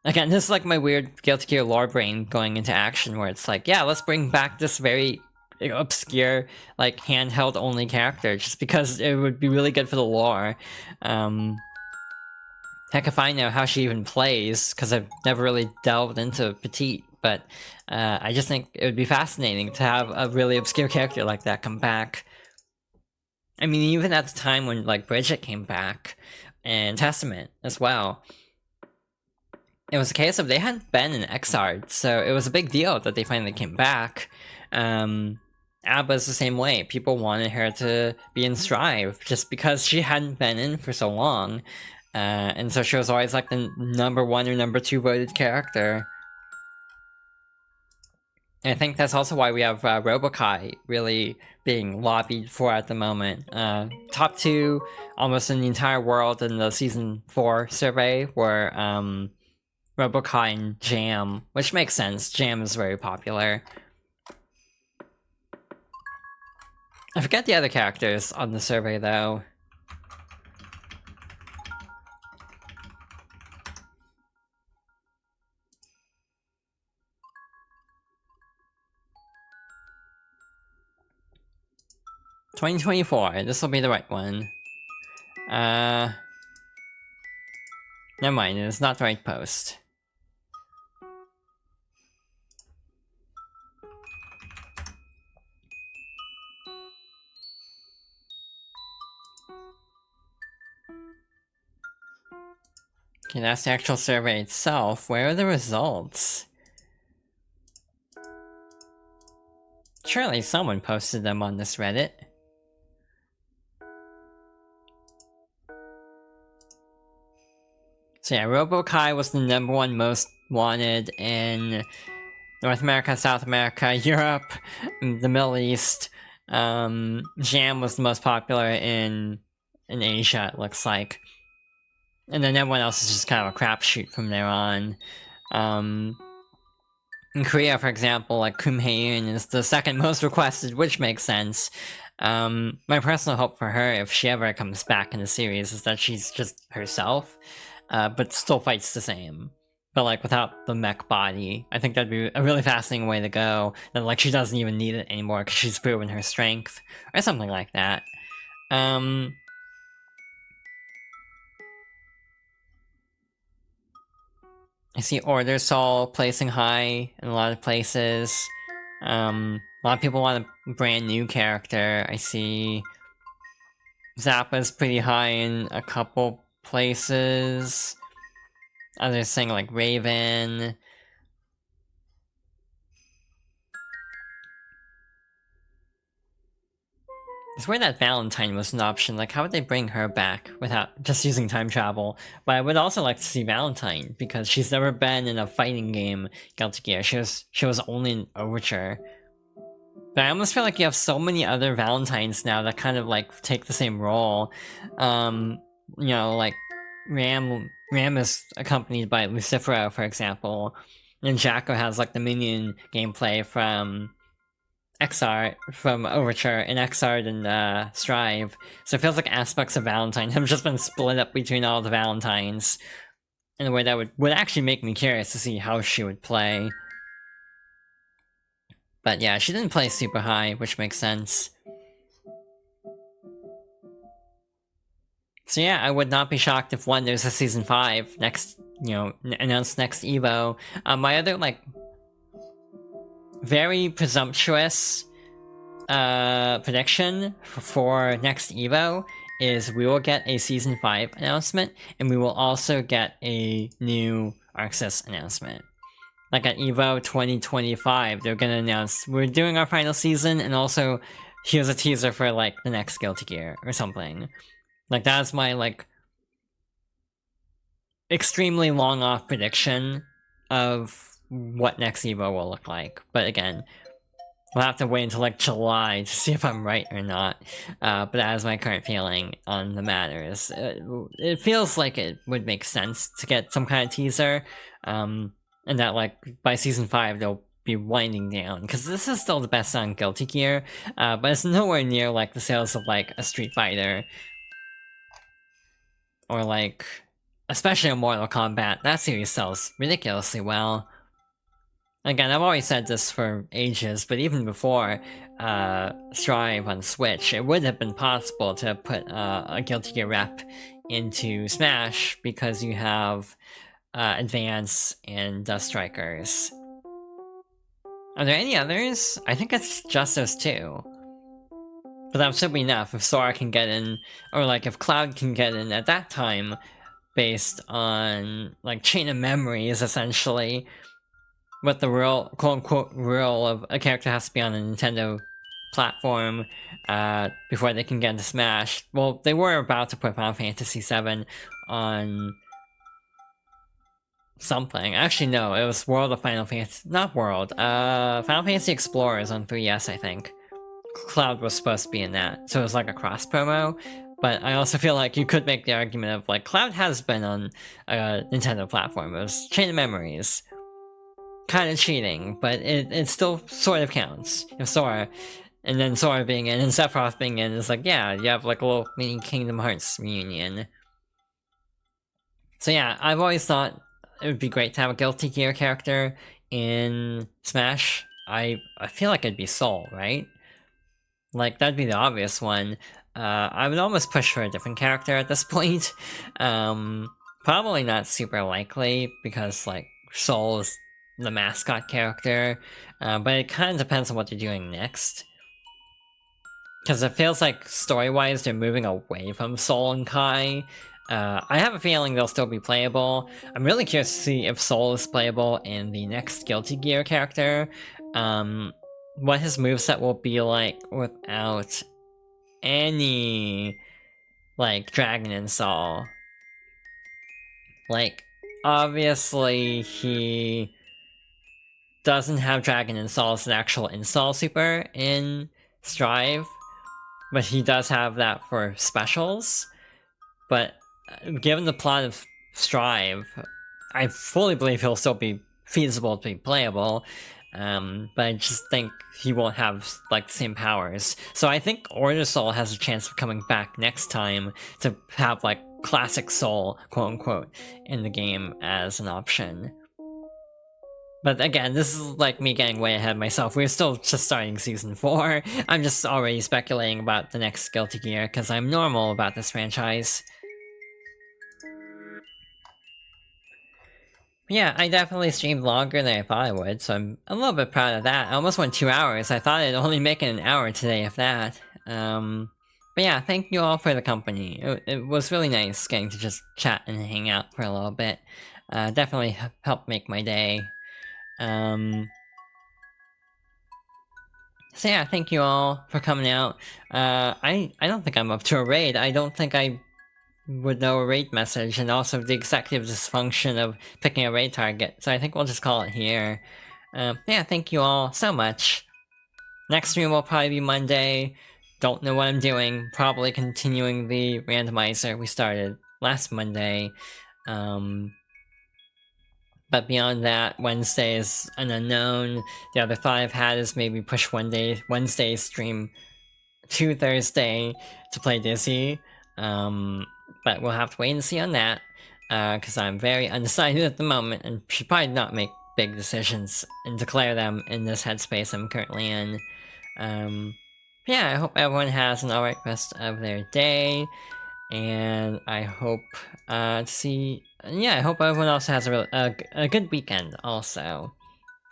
Again, this is like my weird Guilty Gear lore brain going into action where it's like, yeah, let's bring back this very obscure, like, handheld only character just because it would be really good for the lore. Heck if I know how she even plays, because I've never really delved into Petite, but I just think it would be fascinating to have a really obscure character like that come back. I mean, even at the time when, like, Bridget came back, and Testament as well, it was a case of they hadn't been in Xrd, so it was a big deal that they finally came back. Abba's the same way. People wanted her to be in Strive, just because she hadn't been in for so long. And so she was always like the number 1 or number 2 voted character. And I think that's also why we have Robokai really being lobbied for at the moment. Top 2 almost in the entire world in the Season 4 survey were Robokai and Jam, which makes sense. Jam is very popular. I forget the other characters on the survey though. $2024, this will be the right one. Never mind, it's not the right post. Okay, that's the actual survey itself. Where are the results? Surely someone posted them on this Reddit. So yeah, Robokai was the number 1 most wanted in North America, South America, Europe, the Middle East. Jam was the most popular in Asia, it looks like. And then everyone else is just kind of a crapshoot from there on. In Korea, for example, like Kumhaeun is the second most requested, which makes sense. My personal hope for her, if she ever comes back in the series, is that she's just herself, but still fights the same. But like without the mech body. I think that'd be a really fascinating way to go. That like she doesn't even need it anymore because she's proven her strength. Or something like that. I see orders all placing high in a lot of places. A lot of people want a brand new character. I see Zappa's pretty high in a couple places. Others saying like Raven. It's weird that Valentine was an option. Like, how would they bring her back without just using time travel? But I would also like to see Valentine because she's never been in a fighting game. Guilty Gear. She was only in Overture. But I almost feel like you have so many other Valentines now that kind of like take the same role. You know, like Ram is accompanied by Lucifero, for example, and Jacko has like the minion gameplay from Xrd, from Overture, and Xrd and Strive. So it feels like aspects of Valentine have just been split up between all the Valentines in a way that would actually make me curious to see how she would play. But yeah, she didn't play super high, which makes sense. So yeah, I would not be shocked if there's a Season 5 next, you know, announced next EVO. My other, like, very presumptuous prediction for next EVO is we will get a Season 5 announcement, and we will also get a new Arxis announcement. Like at EVO 2025, they're gonna announce we're doing our final season, and also here's a teaser for like the next Guilty Gear or something. Like that's my like extremely long off prediction of what next EVO will look like. But again, we'll have to wait until like July to see if I'm right or not. But that is my current feeling on the matters. It feels like it would make sense to get some kind of teaser, and that like by Season 5 they'll be winding down, because this is still the best selling Guilty Gear, but it's nowhere near like the sales of like a Street Fighter or like especially a Mortal Kombat. That series sells ridiculously well. Again, I've always said this for ages, but even before Strive on Switch, it would have been possible to put a Guilty Gear rep into Smash, because you have Advance and Dust Strikers. Are there any others? I think it's just those two. But that should be enough if Sora can get in, or like if Cloud can get in at that time, based on like Chain of Memories, essentially. What the real, quote-unquote, rule of a character has to be on a Nintendo platform before they can get into Smash. Well, they were about to put Final Fantasy VII on something. Actually, no, it was World of Final Fantasy... Not World, Final Fantasy Explorers on 3DS, I think. Cloud was supposed to be in that, so it was like a cross-promo. But I also feel like you could make the argument of, like, Cloud has been on a Nintendo platform. It was Chain of Memories. Kind of cheating, but it still sort of counts. If Sora, and then Sora being in, and Sephiroth being in, is like, yeah, you have like a little mini Kingdom Hearts reunion. So yeah, I've always thought it would be great to have a Guilty Gear character in Smash. I feel like it'd be Soul, right? Like, that'd be the obvious one. I would almost push for a different character at this point. Probably not super likely, because, like, Soul is the mascot character, but it kind of depends on what they're doing next. Because it feels like, story-wise, they're moving away from Soul and Kai. I have a feeling they'll still be playable. I'm really curious to see if Soul is playable in the next Guilty Gear character. What his moveset will be like without any, like, Dragon Install. Like, obviously, he doesn't have Dragon Install as an actual install super in Strive, but he does have that for specials. But given the plot of Strive, I fully believe he'll still be feasible to be playable, but I just think he won't have like the same powers. So I think Order Soul has a chance of coming back next time to have like classic Soul, quote unquote, in the game as an option. But again, this is like me getting way ahead of myself. We're still just starting Season 4. I'm just already speculating about the next Guilty Gear, because I'm normal about this franchise. Yeah, I definitely streamed longer than I thought I would, so I'm a little bit proud of that. I almost went 2 hours. I thought I'd only make it an hour today, if that. But yeah, thank you all for the company. It was really nice getting to just chat and hang out for a little bit. Definitely helped make my day. So yeah, thank you all for coming out. I don't think I'm up to a raid. I don't think I would know a raid message, and also the executive dysfunction of picking a raid target, so I think we'll just call it here. Yeah, thank you all so much. Next stream will probably be Monday. Don't know what I'm doing. Probably continuing the randomizer we started last Monday. But beyond that, Wednesday is an unknown. The other thought I've had is maybe push Wednesday stream to Thursday to play Dizzy. But we'll have to wait and see on that, because I'm very undecided at the moment and should probably not make big decisions and declare them in this headspace I'm currently in. Yeah, I hope everyone has an alright rest of their day, and I hope to see... Yeah, I hope everyone else has a good weekend also,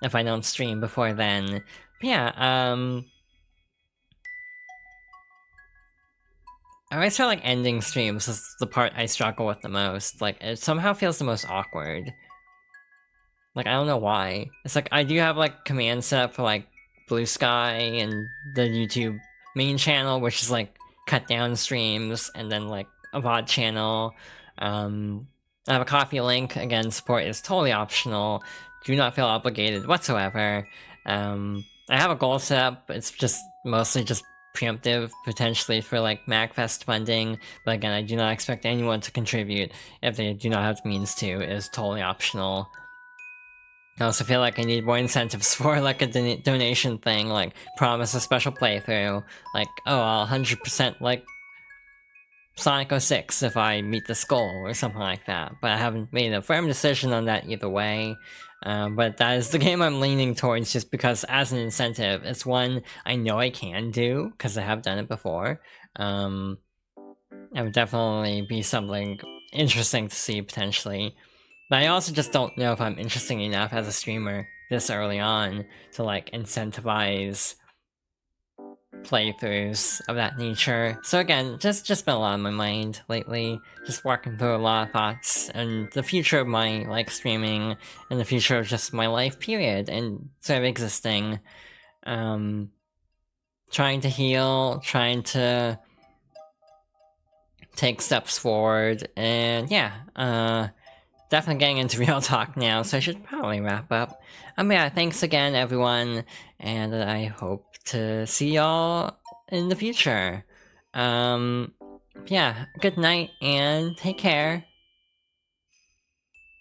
if I don't stream before then. But yeah, I always feel like ending streams is the part I struggle with the most. Like, it somehow feels the most awkward. Like, I don't know why. It's like, I do have, like, commands set up for, like, Blue Sky and the YouTube main channel, which is, like, cut down streams, and then, like, a VOD channel. I have a coffee link. Again, support is totally optional. Do not feel obligated whatsoever. I have a goal set up. It's just mostly just preemptive, potentially for, like, MagFest funding. But again, I do not expect anyone to contribute if they do not have the means to. It is totally optional. I also feel like I need more incentives for like a donation thing, like promise a special playthrough, like, oh, I'll 100% like Sonic 06 if I meet this goal, or something like that. But I haven't made a firm decision on that either way. But that is the game I'm leaning towards just because as an incentive, it's one I know I can do, because I have done it before. It would definitely be something interesting to see, potentially. But I also just don't know if I'm interesting enough as a streamer this early on to like incentivize playthroughs of that nature. So again, just been a lot on my mind lately. Just working through a lot of thoughts and the future of my like streaming and the future of just my life period and sort of existing. Trying to heal, trying to take steps forward, and yeah, definitely getting into real talk now, so I should probably wrap up. Yeah, thanks again, everyone, and I hope to see y'all in the future. Yeah, good night, and take care.